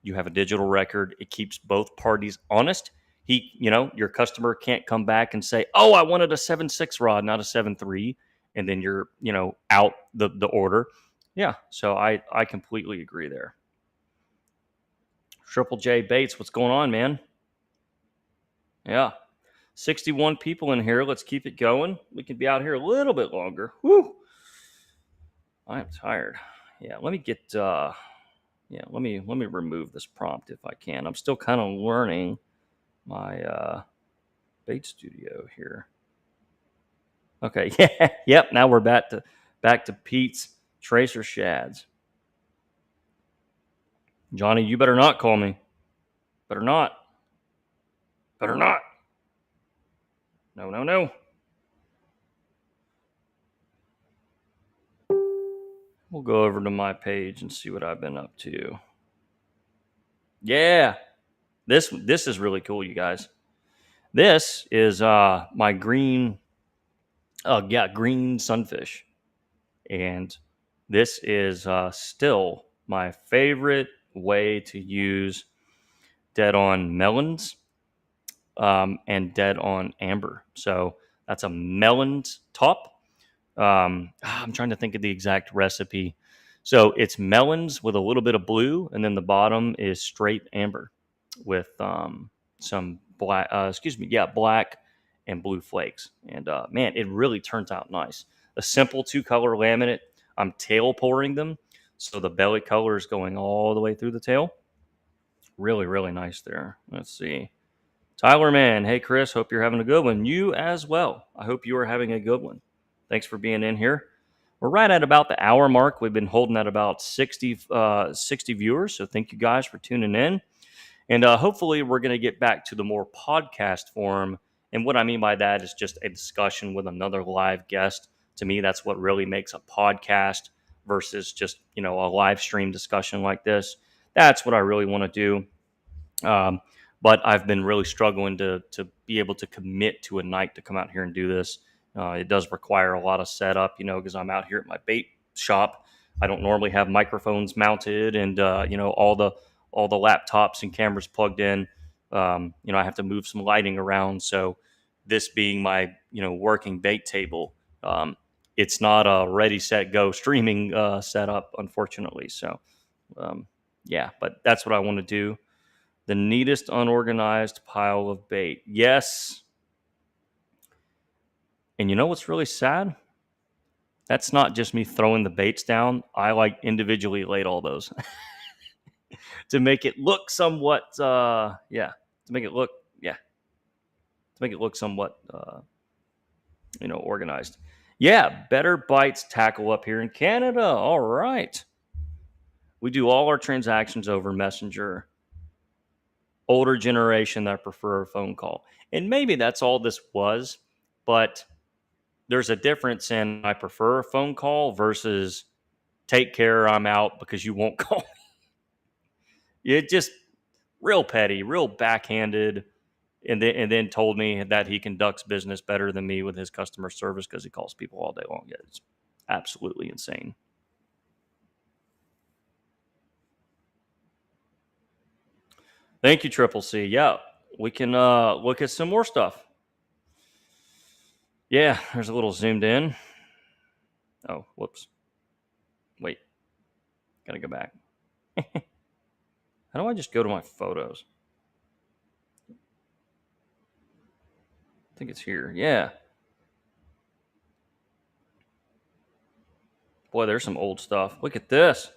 Speaker 1: You have a digital record. It keeps both parties honest. Your customer can't come back and say, "Oh, I wanted a 7.6 rod, not a 7.3," and then you're, out the order. Yeah. So I completely agree there. Triple J Bates, what's going on, man? Yeah. 61 people in here. Let's keep it going. We can be out here a little bit longer. Woo! I'm tired. Yeah, let me get let me remove this prompt if I can. I'm still kind of learning my bait studio here. Okay, yeah, yep, now we're back to Pete's Tracer Shads. Johnny, you better not call me. Better not. Better not. No, no, no. We'll go over to my page and see what I've been up to. Yeah, this is really cool, you guys. This is my green, green sunfish, and this is still my favorite way to use dead on melons and dead on amber. So that's a melons top. I'm trying to think of the exact recipe. So it's melons with a little bit of blue, and then the bottom is straight amber with some black. Black and blue flakes. And man, it really turns out nice. A simple 2-color laminate. I'm tail pouring them, so the belly color is going all the way through the tail. Really, really nice there. Let's see. Tyler Man, hey Chris, hope you're having a good one. You as well. I hope you are having a good one. Thanks for being in here. We're right at about the hour mark. We've been holding at about 60 viewers, so thank you guys for tuning in. And hopefully we're going to get back to the more podcast form. And what I mean by that is just a discussion with another live guest. To me, that's what really makes a podcast versus just, a live stream discussion like this. That's what I really want to do. But I've been really struggling to be able to commit to a night to come out here and do this. It does require a lot of setup, because I'm out here at my bait shop. I don't normally have microphones mounted and all the laptops and cameras plugged in. I have to move some lighting around. So this being my working bait table, it's not a ready, set, go streaming setup, unfortunately. So but that's what I want to do. The neatest unorganized pile of bait. Yes. And you know what's really sad? That's not just me throwing the baits down. I individually laid all those to make it look somewhat, to make it look somewhat, organized. Yeah, Better Bites tackle up here in Canada. All right. We do all our transactions over Messenger. Older generation that prefer a phone call. And maybe that's all this was, but there's a difference in I prefer a phone call versus take care, I'm out because you won't call me. It just real petty, real backhanded, and then told me that he conducts business better than me with his customer service because he calls people all day long. Yeah, it's absolutely insane. Thank you, Triple C. Yeah, we can look at some more stuff. Yeah, there's a little zoomed in. Oh, whoops. Wait. Gotta go back. How do I just go to my photos? I think it's here. Yeah. Boy, there's some old stuff. Look at this.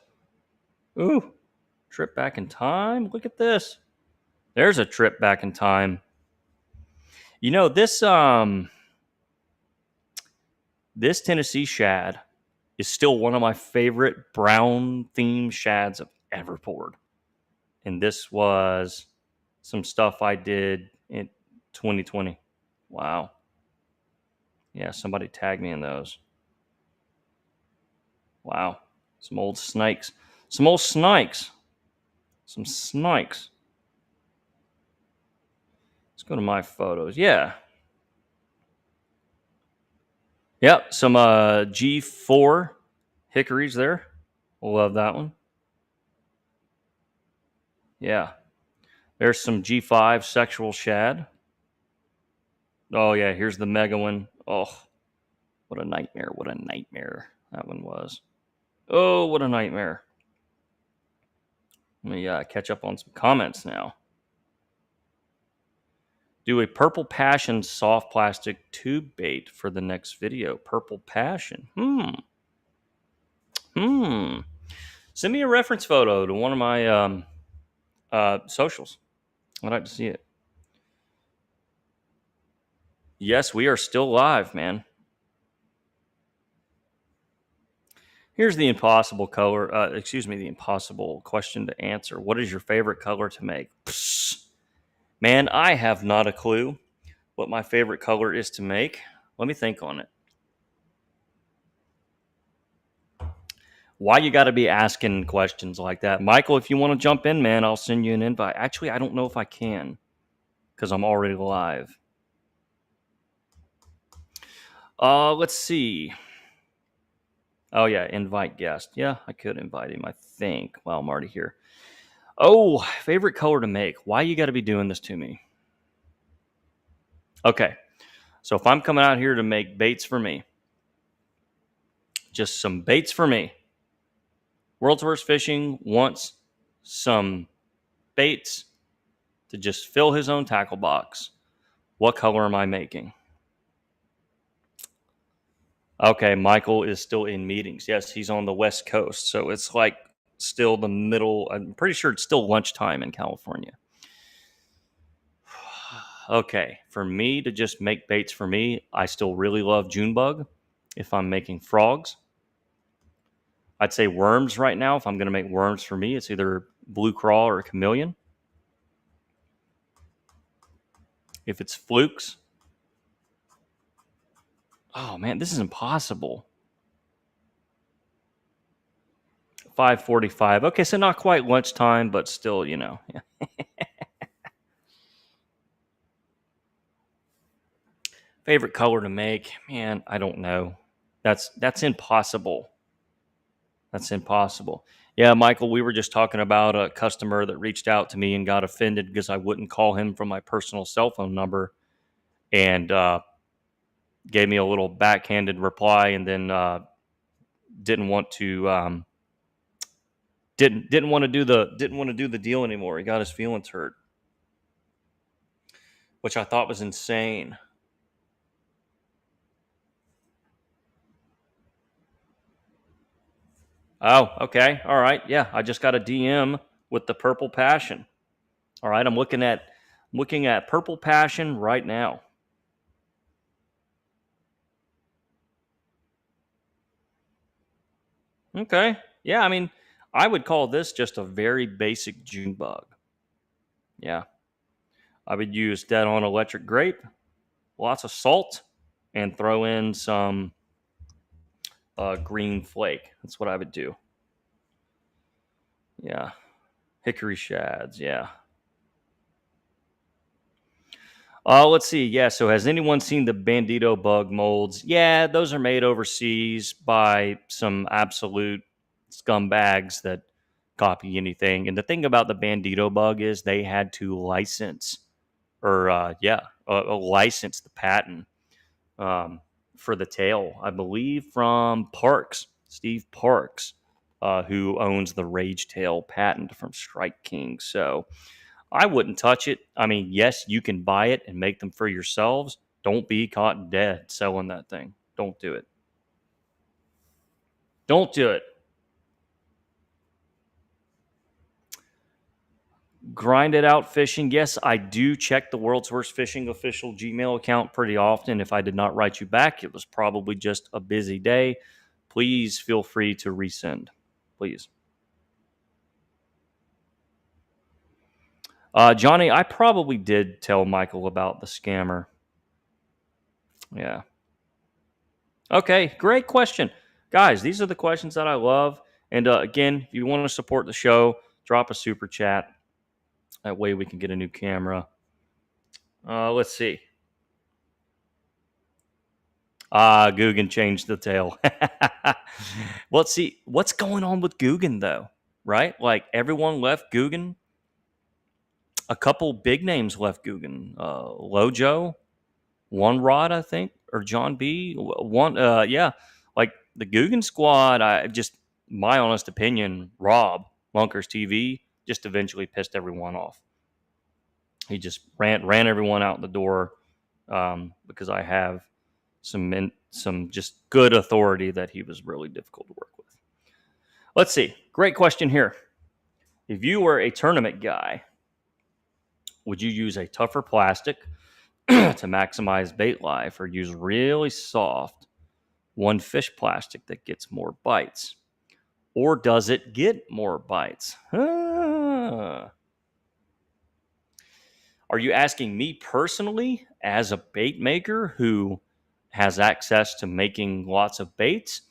Speaker 1: Ooh. Trip back in time. Look at this. There's a trip back in time. This Tennessee shad is still one of my favorite brown themed shads I've ever poured. And this was some stuff I did in 2020. Wow. Yeah, somebody tagged me in those. Wow. Some old snakes. Some snakes. Let's go to my photos. Yeah. Yep. Some G4 hickories there. Love that one. Yeah. There's some G5 sexual shad. Oh, yeah. Here's the mega one. Oh, what a nightmare. What a nightmare that one was. Oh, what a nightmare. Let me catch up on some comments now. Do a Purple Passion soft plastic tube bait for the next video. Purple Passion. Send me a reference photo to one of my socials. I'd like to see it. Yes, we are still live, man. Here's the impossible the impossible question to answer. What is your favorite color to make? Psst. Man, I have not a clue what my favorite color is to make. Let me think on it. Why you got to be asking questions like that? Michael, if you want to jump in, man, I'll send you an invite. Actually, I don't know if I can because I'm already live. Let's see. Oh, yeah, invite guest. Yeah, I could invite him, I think, while I'm already here. Oh, favorite color to make. Why you got to be doing this to me? Okay, so if I'm coming out here to make baits for me, just some baits for me, World's Worst Fishing wants some baits to just fill his own tackle box. What color am I making? Okay, Michael is still in meetings. Yes, he's on the West Coast. So it's like still the middle. I'm pretty sure it's still lunchtime in California. Okay, for me to just make baits for me, I still really love June bug. If I'm making frogs, I'd say worms right now. If I'm going to make worms for me, it's either blue crawl or chameleon. If it's flukes, oh man, this is impossible. 5:45. Okay, so not quite lunchtime, but still, Yeah. Favorite color to make? Man, I don't know. That's impossible. That's impossible. Yeah, Michael, we were just talking about a customer that reached out to me and got offended because I wouldn't call him from my personal cell phone number and gave me a little backhanded reply and then didn't want to didn't want to do the deal anymore. He got his feelings hurt, which I thought was insane. Oh, okay. All right. Yeah, I just got a DM with the purple passion. All right, I'm looking at purple passion right now. Okay. Yeah, I mean, I would call this just a very basic June bug. Yeah. I would use dead on electric grape, lots of salt, and throw in some green flake. That's what I would do. Yeah. Hickory shads. Yeah. Let's see. Yeah. So, has anyone seen the Bandito bug molds? Yeah, those are made overseas by some absolute scumbags that copy anything. And the thing about the Bandito bug is they had to license, or license the patent um, for the tail, I believe, from Parks, Steve Parks, who owns the Rage Tail patent from Strike King. So I wouldn't touch it. I mean, yes, you can buy it and make them for yourselves. Don't be caught dead selling that thing. Don't do it. Don't do it. Grind it out fishing. Yes, I do check the World's Worst Fishing official Gmail account pretty often. If I did not write you back, it was probably just a busy day. Please feel free to resend. Please. Johnny, I probably did tell Michael about the scammer. Yeah. Okay, great question. Guys, these are the questions that I love. And again, if you want to support the show, drop a super chat. That way we can get a new camera. Let's see. Guggen changed the tail. Let's see. What's going on with Guggen, though? Right? Like, everyone left Guggen. A couple big names left Guggen. Lojo, One Rod, I think, or John B. One, yeah. Like, the Guggen squad, my honest opinion, Rob, Lunkers TV, just eventually pissed everyone off. He just ran everyone out the door because I have some just good authority that he was really difficult to work with. Let's see. Great question here. If you were a tournament guy, would you use a tougher plastic to maximize bait life or use really soft one fish plastic that gets more bites? Or does it get more bites? Are you asking me personally as a bait maker who has access to making lots of baits,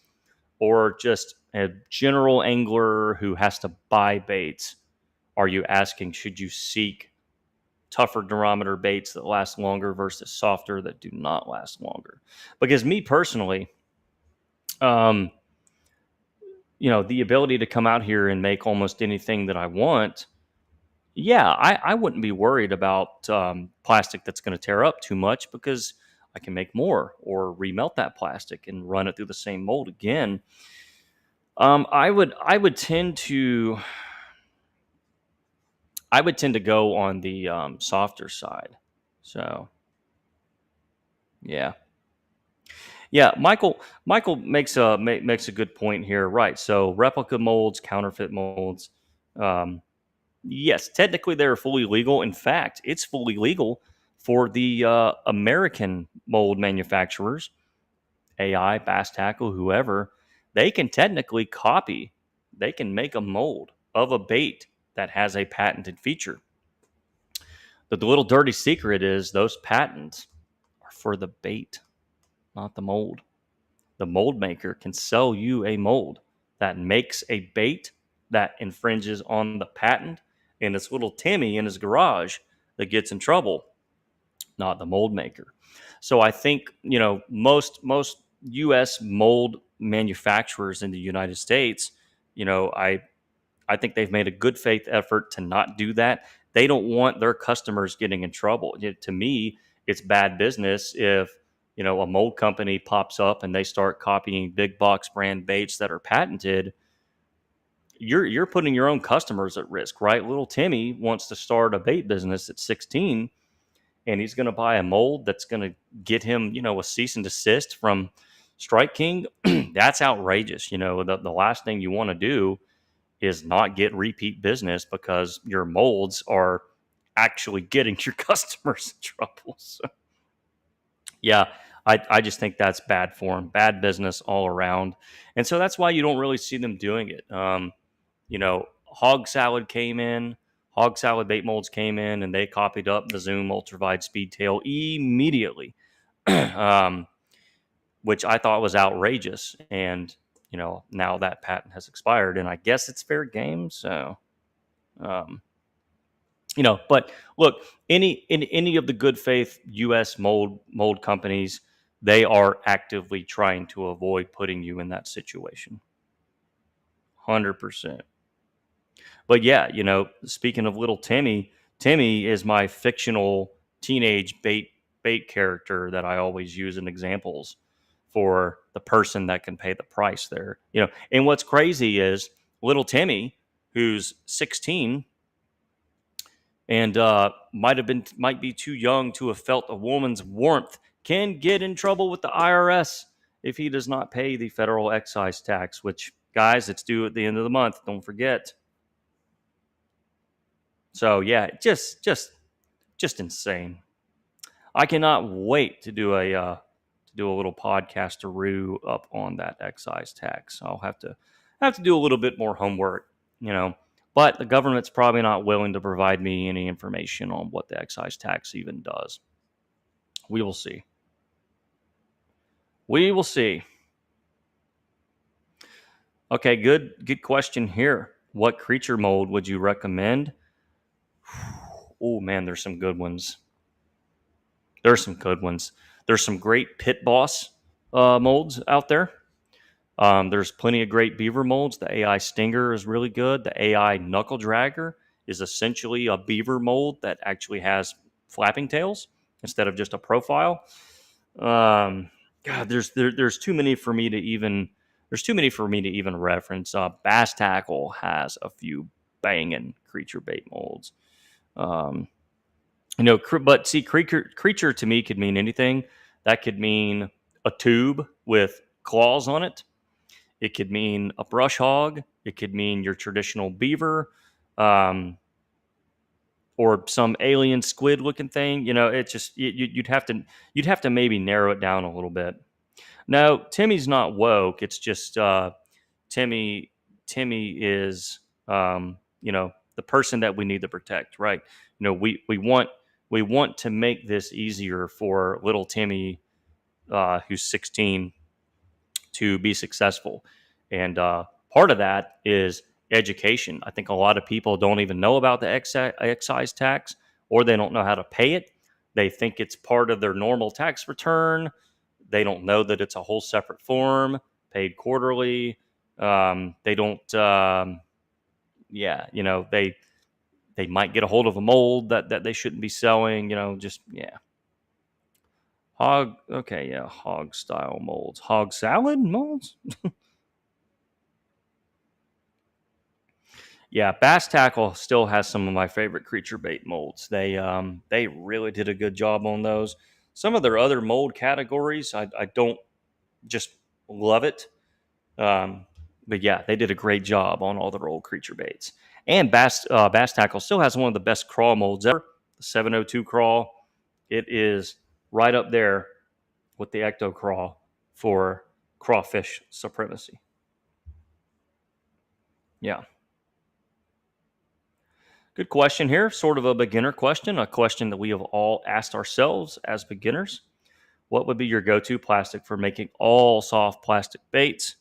Speaker 1: or just a general angler who has to buy baits? Are you asking, should you seek tougher durometer baits that last longer versus softer that do not last longer? Because me personally, um, the ability to come out here and make almost anything that I want, yeah, I wouldn't be worried about plastic that's going to tear up too much, because I can make more or remelt that plastic and run it through the same mold again. I would tend to go on the softer side. So yeah, yeah. Michael makes a good point here, right? So replica molds, counterfeit molds. Um, yes, technically they're fully legal. In fact, it's fully legal for the American mold manufacturers, AI, Bass Tackle, whoever. They can technically copy. They can make a mold of a bait that has a patented feature. The little dirty secret is those patents are for the bait, not the mold. The mold maker can sell you a mold that makes a bait that infringes on the patent, and it's little Timmy in his garage that gets in trouble, not the mold maker. So I think, most US mold manufacturers in the United States, I think they've made a good faith effort to not do that. They don't want their customers getting in trouble. To me, it's bad business if, a mold company pops up and they start copying big box brand baits that are patented. You're putting your own customers at risk, right? Little Timmy wants to start a bait business at 16, and he's going to buy a mold that's going to get him, a cease and desist from Strike King. That's outrageous. The last thing you want to do is not get repeat business because your molds are actually getting your customers in trouble. So, yeah, I just think that's bad form, bad business all around. And so that's why you don't really see them doing it. Hog salad came in, hog salad bait molds came in, and they copied up the Zoom ultravide speed tail immediately, um, which I thought was outrageous. And, now that patent has expired, and I guess it's fair game. So, um, but look, any of the good faith U.S. mold companies, they are actively trying to avoid putting you in that situation. 100%. But yeah, speaking of little Timmy, Timmy is my fictional teenage bait character that I always use in examples for the person that can pay the price there. And what's crazy is little Timmy, who's 16 and might be too young to have felt a woman's warmth, can get in trouble with the IRS if he does not pay the federal excise tax, which, guys, it's due at the end of the month. Don't forget. So yeah, just insane. I cannot wait to do a little podcast to rue up on that excise tax. I'll have to do a little bit more homework, But the government's probably not willing to provide me any information on what the excise tax even does. We will see. We will see. Okay, good question here. What creature mold would you recommend? Oh man, there's some good ones. There's some good ones. There's some great pit boss molds out there. There's plenty of great beaver molds. The AI Stinger is really good. The AI Knuckle Dragger is essentially a beaver mold that actually has flapping tails instead of just a profile. God, there's too many for me to even reference. Bass Tackle has a few banging creature bait molds. But see, creature to me could mean anything. That could mean a tube with claws on it. It could mean a brush hog. It could mean your traditional beaver, or some alien squid looking thing. It's just you'd have to maybe narrow it down a little bit. No, Timmy's not woke. It's just Timmy. Timmy is the person that we need to protect, right? We we want to make this easier for little Timmy, who's 16, to be successful. And part of that is education. I think a lot of people don't even know about the excise tax, or they don't know how to pay it. They think it's part of their normal tax return. They don't know that it's a whole separate form, paid quarterly. They don't, yeah, they might get a hold of a mold that they shouldn't be selling. Just yeah. Okay, yeah, hog style molds, hog salad molds. Yeah, bass tackle still has some of my favorite creature bait molds. They really did a good job on those. Some of their other mold categories, I don't just love it. But yeah, they did a great job on all their old creature baits. And bass tackle still has one of the best crawl molds ever. The 702 crawl. It is right up there with the ecto crawl for crawfish supremacy. Yeah. Good question here. Sort of a beginner question, a question that we have all asked ourselves as beginners. What would be your go to plastic for making all soft plastic baits?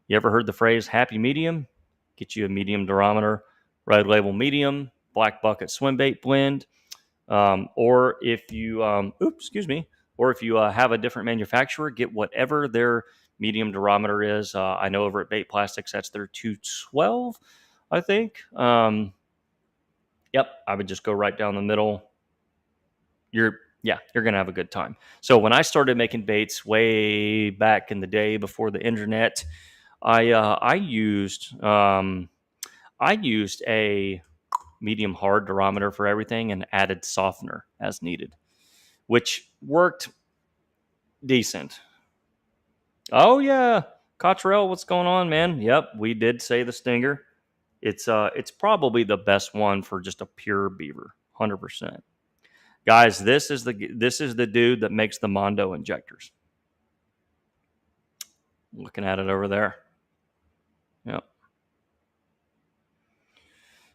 Speaker 1: You ever heard the phrase happy medium? Get you a medium durometer, red label medium, black bucket swim bait blend. Or if you, or if you have a different manufacturer, get whatever their medium durometer is. I know over at Bait Plastics, that's their 212, I think. Yep, I would just go right down the middle. You're gonna have a good time. So when I started making baits way back in the day before the internet, I used a medium hard durometer for everything and added softener as needed, which worked decent. Oh yeah, Cottrell, what's going on, man? Yep, we did say the Stinger. It's probably the best one for just a pure beaver, 100%. Guys, this is the dude that makes the Mondo injectors. Looking at it over there. Yep.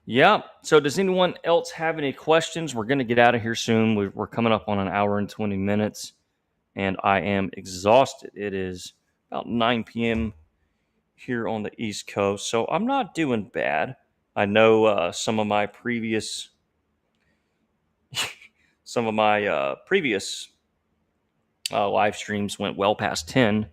Speaker 1: Yeah. So, does anyone else have any questions? We're going to get out of here soon. We're coming up on an hour and 20 minutes, and I am exhausted. It is about 9 p.m. here on the East Coast, so I'm not doing bad. I know some of my previous live streams went well past 10,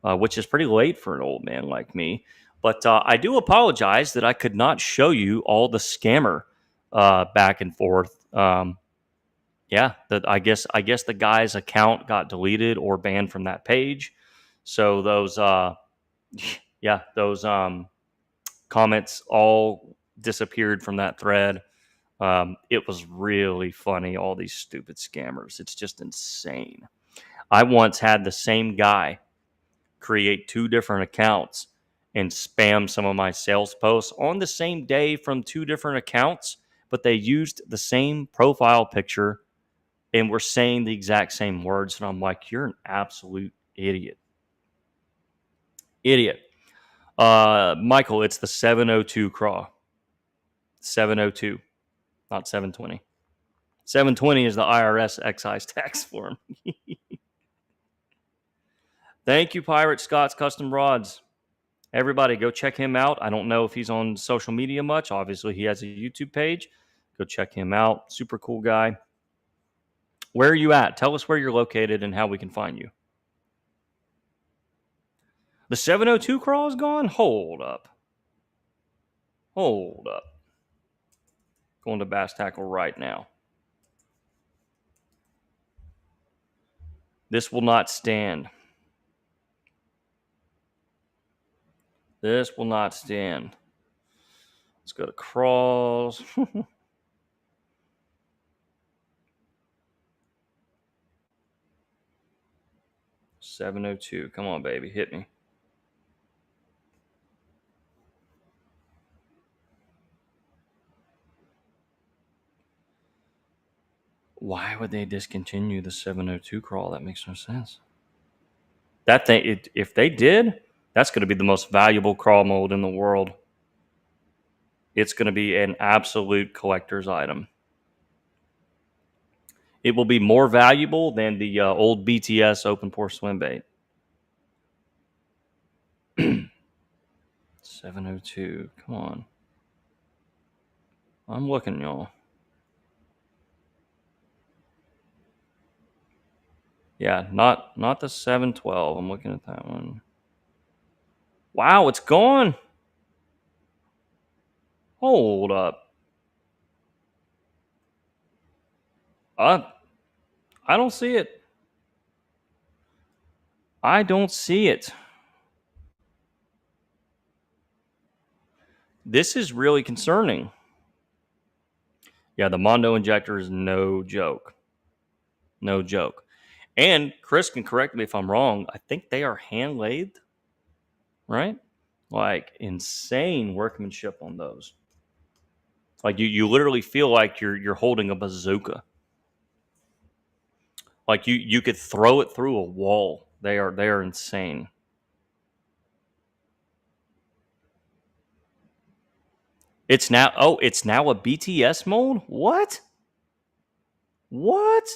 Speaker 1: which is pretty late for an old man like me. But I do apologize that I could not show you all the scammer back and forth. Yeah, that I guess the guy's account got deleted or banned from that page. So those comments all disappeared from that thread. It was really funny, all these stupid scammers. It's just insane. I once had the same guy create 2 different accounts and spam some of my sales posts on the same day from 2 different accounts, but they used the same profile picture and were saying the exact same words. And I'm like, you're an absolute idiot. Michael, it's the 702 craw. 702, not 720. 720 is the IRS excise tax form. Thank you, Pirate Scott's Custom Rods. Everybody, go check him out. I don't know if he's on social media much. Obviously, he has a YouTube page. Go check him out. Super cool guy. Where are you at? Tell us where you're located and how we can find you. The 702 crawl is gone? Hold up. Going to Bass Tackle right now. This will not stand. Let's go to crawls. 702. Come on, baby. Hit me. Why would they discontinue the 702 crawl? That makes no sense. That thing, if they did, that's going to be the most valuable crawl mold in the world. It's going to be an absolute collector's item. It will be more valuable than the old BTS open pore swim bait. 702. Come on. I'm looking, y'all. Yeah, not the 712. I'm looking at that one. Wow, it's gone. Hold up. I don't see it. I don't see it. This is really concerning. Yeah, the Mondo injector is no joke. No joke. And Chris can correct me if I'm wrong. I think they are hand lathed, right? Like insane workmanship on those. Like you literally feel like you're holding a bazooka. Like you could throw it through a wall. They are insane. It's now a BTS mold? What? What?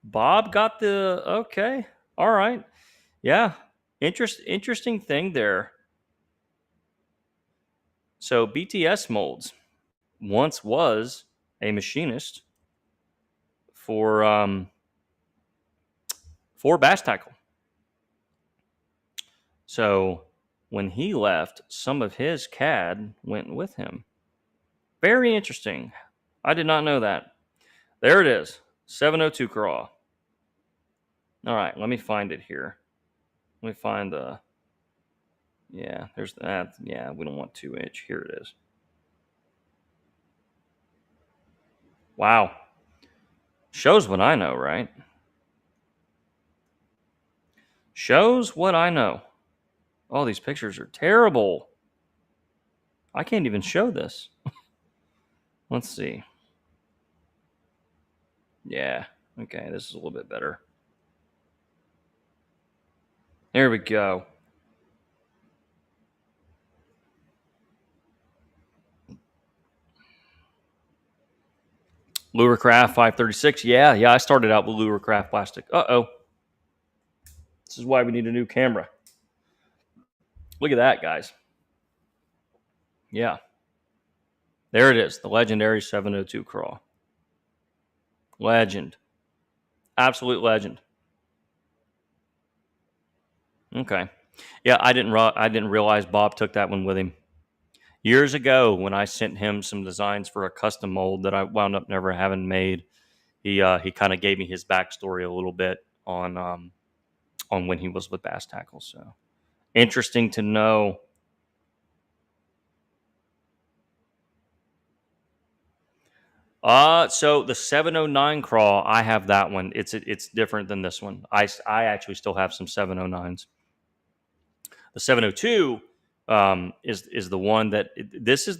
Speaker 1: Bob got the okay. All right. Yeah. Interesting thing there. So BTS molds once was a machinist for bass tackle. So when he left, some of his CAD went with him. Very interesting. I did not know that. There it is. 702 craw. All right, let me find it here. Let me find the yeah, there's that. Yeah, we don't want 2-inch. Here it is. Wow. Shows what I know, right? Shows what I know. Oh, these pictures are terrible. I can't even show this. Let's see. Yeah. Okay, this is a little bit better. There we go. Lure Craft 536. Yeah, I started out with Lure Craft plastic. Uh-oh. This is why we need a new camera. Look at that, guys. Yeah. There it is, the legendary 702 craw. Legend. Absolute legend. Okay. Yeah, I didn't realize Bob took that one with him. Years ago, when I sent him some designs for a custom mold that I wound up never having made, he kind of gave me his backstory a little bit on when he was with Bass Tackle. So interesting to know. So the 709 craw, I have that one. It's different than this one. I actually still have some 709s. The 702 is the one that this is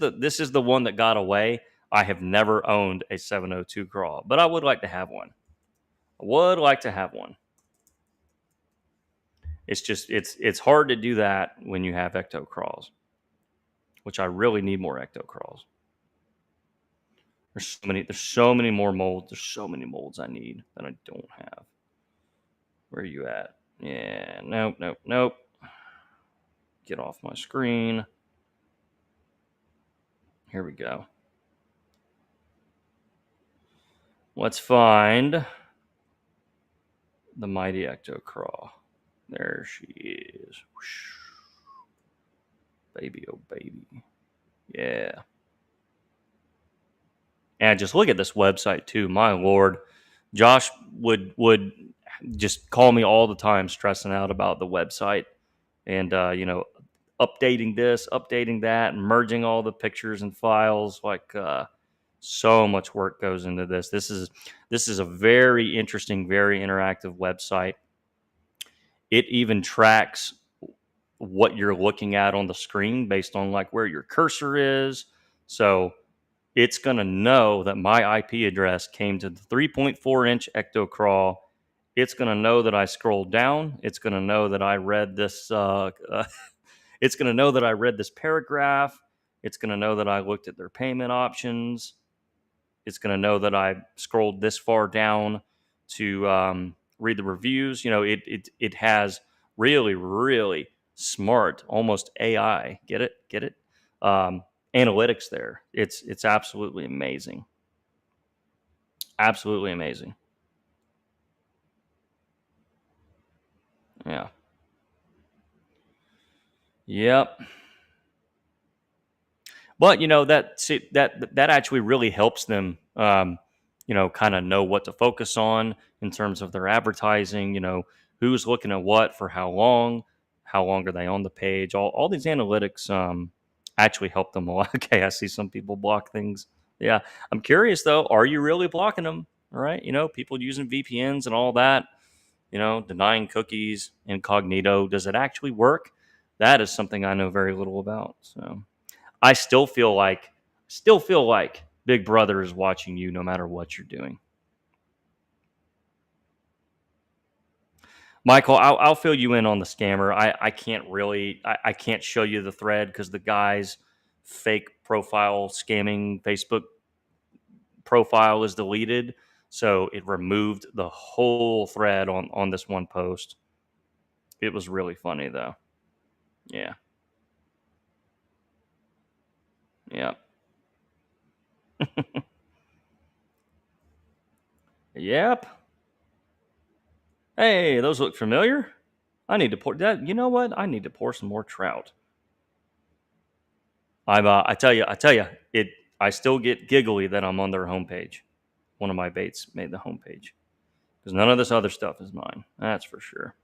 Speaker 1: the one that got away. I have never owned a 702 craw, but I would like to have one. I would like to have one. It's just it's hard to do that when you have ecto craws, which I really need more ecto craws. There's so many more molds. There's so many molds I need that I don't have. Where are you at? Yeah, nope. Get off my screen. Here we go. Let's find the mighty ecto craw. There she is. Whoosh. Baby, oh baby. Yeah. And just look at this website too. My lord. Josh would just call me all the time stressing out about the website and updating this, updating that, merging all the pictures and files. Like so much work goes into this. This is a very interesting, very interactive website. It even tracks what you're looking at on the screen based on like where your cursor is. So it's going to know that my IP address came to the 3.4-inch ecto craw. It's going to know that I scrolled down. It's going to know that I read this. It's going to know that I read this paragraph. It's going to know that I looked at their payment options. It's going to know that I scrolled this far down to read the reviews. It has really, really smart, almost AI. Get it? Get it? Analytics there. It's absolutely amazing. Absolutely amazing. Yeah. Yep. But that actually really helps them, kind of know what to focus on in terms of their advertising. Who's looking at what for how long are they on the page? All these analytics actually help them a lot. Okay, I see some people block things. Yeah, I'm curious though. Are you really blocking them? All right, people using VPNs and all that. Denying cookies, incognito. Does it actually work? That is something I know very little about. So. I still feel like Big Brother is watching you no matter what you're doing. Michael, I'll fill you in on the scammer. I can't really, I can't show you the thread because the guy's fake profile scamming Facebook profile is deleted. So it removed the whole thread on this one post. It was really funny though. Yeah. Yeah. Yep. Hey, those look familiar. I need to pour that. You know what? I need to pour some more trout. I tell you, it. I still get giggly that I'm on their homepage. One of my baits made the homepage because none of this other stuff is mine. That's for sure.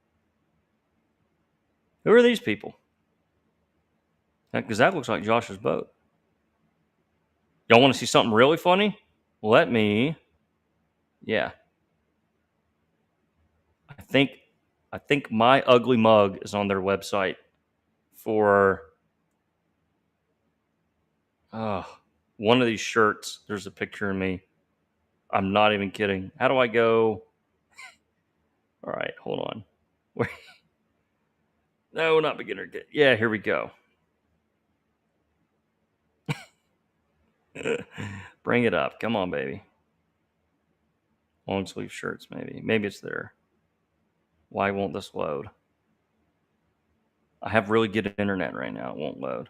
Speaker 1: Who are these people? Because that looks like Josh's boat. Y'all want to see something really funny? Let me. Yeah, I think I think my ugly mug is on their website for uh, one of these shirts. There's a picture of me. I'm not even kidding. How do I go? All right, hold on. Wait. No, not beginner kit. Yeah, here we go. Bring it up. Come on, baby. Long sleeve shirts, maybe. Maybe it's there. Why won't this load? I have really good internet right now. It won't load.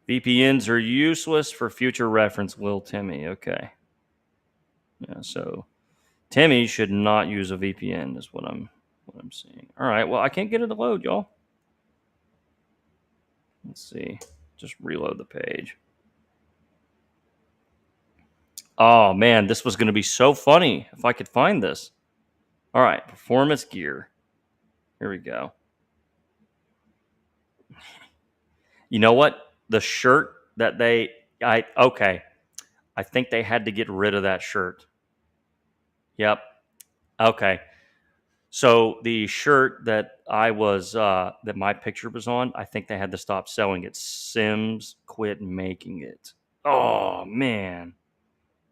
Speaker 1: VPNs are useless for future reference, Will Timmy. Okay. Yeah, so Timmy should not use a VPN is what I'm seeing. All right. Well, I can't get it to load, y'all. Let's see. Just reload the page. Oh man, this was going to be so funny if I could find this. All right, performance gear. Here we go. You know what? The shirt that okay. I think they had to get rid of that shirt. Yep. Okay. So the shirt that that my picture was on, I think they had to stop selling it. Sims quit making it. Oh man.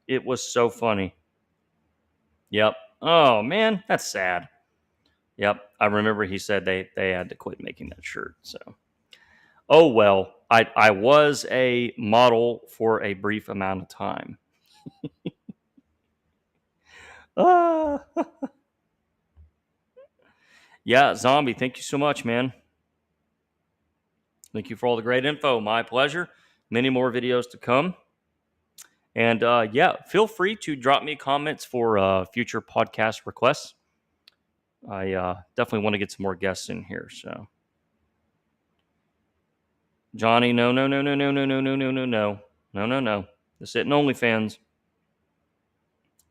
Speaker 1: It was so funny. Yep. Oh man, that's sad. Yep. I remember he said they had to quit making that shirt. So oh well. I was a model for a brief amount of time. Ah. Yeah, Zombie, thank you so much, man. Thank you for all the great info. My pleasure. Many more videos to come. And yeah, feel free to drop me comments for future podcast requests. I definitely want to get some more guests in here. So, Johnny, no, no, no, no, no, no, no, no, no, no, no, no, no, no. This isn't OnlyFans.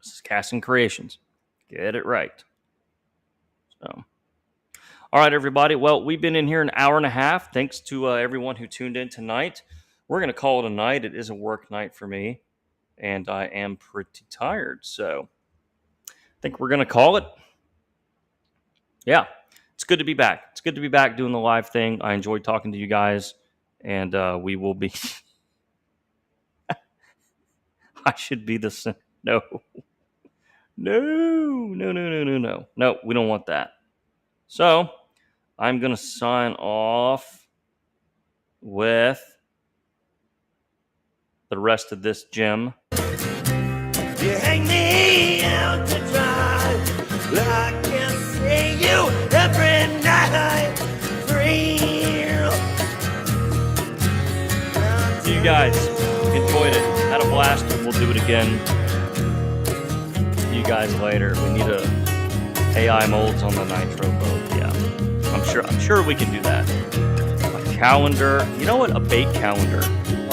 Speaker 1: This is Casting Creations. Get it right. So, all right, everybody. Well, we've been in here an hour and a half. Thanks to everyone who tuned in tonight. We're going to call it a night. It is a work night for me, and I am pretty tired. So I think we're going to call it. Yeah, it's good to be back. It's good to be back doing the live thing. I enjoyed talking to you guys, and we will be. I should be the. No. No, no, no, no, no, no. No, we don't want that. So I'm going to sign off with the rest of this gem.
Speaker 2: You hang me out to dry. I can see you every night. Real.
Speaker 1: See you guys. Enjoyed it. Had a blast. We'll do it again. See you guys later. We need a AI molds on the nitro boat. Yeah, I'm sure we can do that. A calendar. You know what? A bait calendar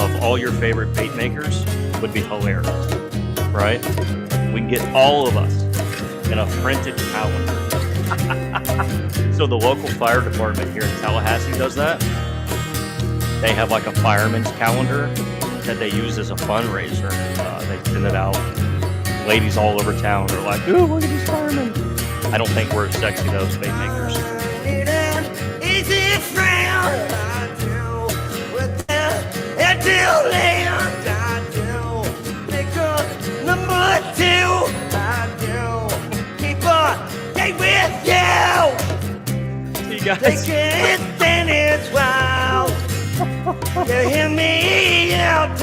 Speaker 1: of all your favorite bait makers would be hilarious, right? We can get all of us in a printed calendar. So the local fire department here in Tallahassee does that. They have like a fireman's calendar that they use as a fundraiser. They send it out. Ladies all over town are like, "Ooh, look at these firemen." I don't think we're as sexy though as bait makers.
Speaker 2: Easy friend. I do with the deal land. I do pick up number 2. I do keep on stay with you.
Speaker 1: See you guys.
Speaker 2: Take it, then it's wild. You hear me out.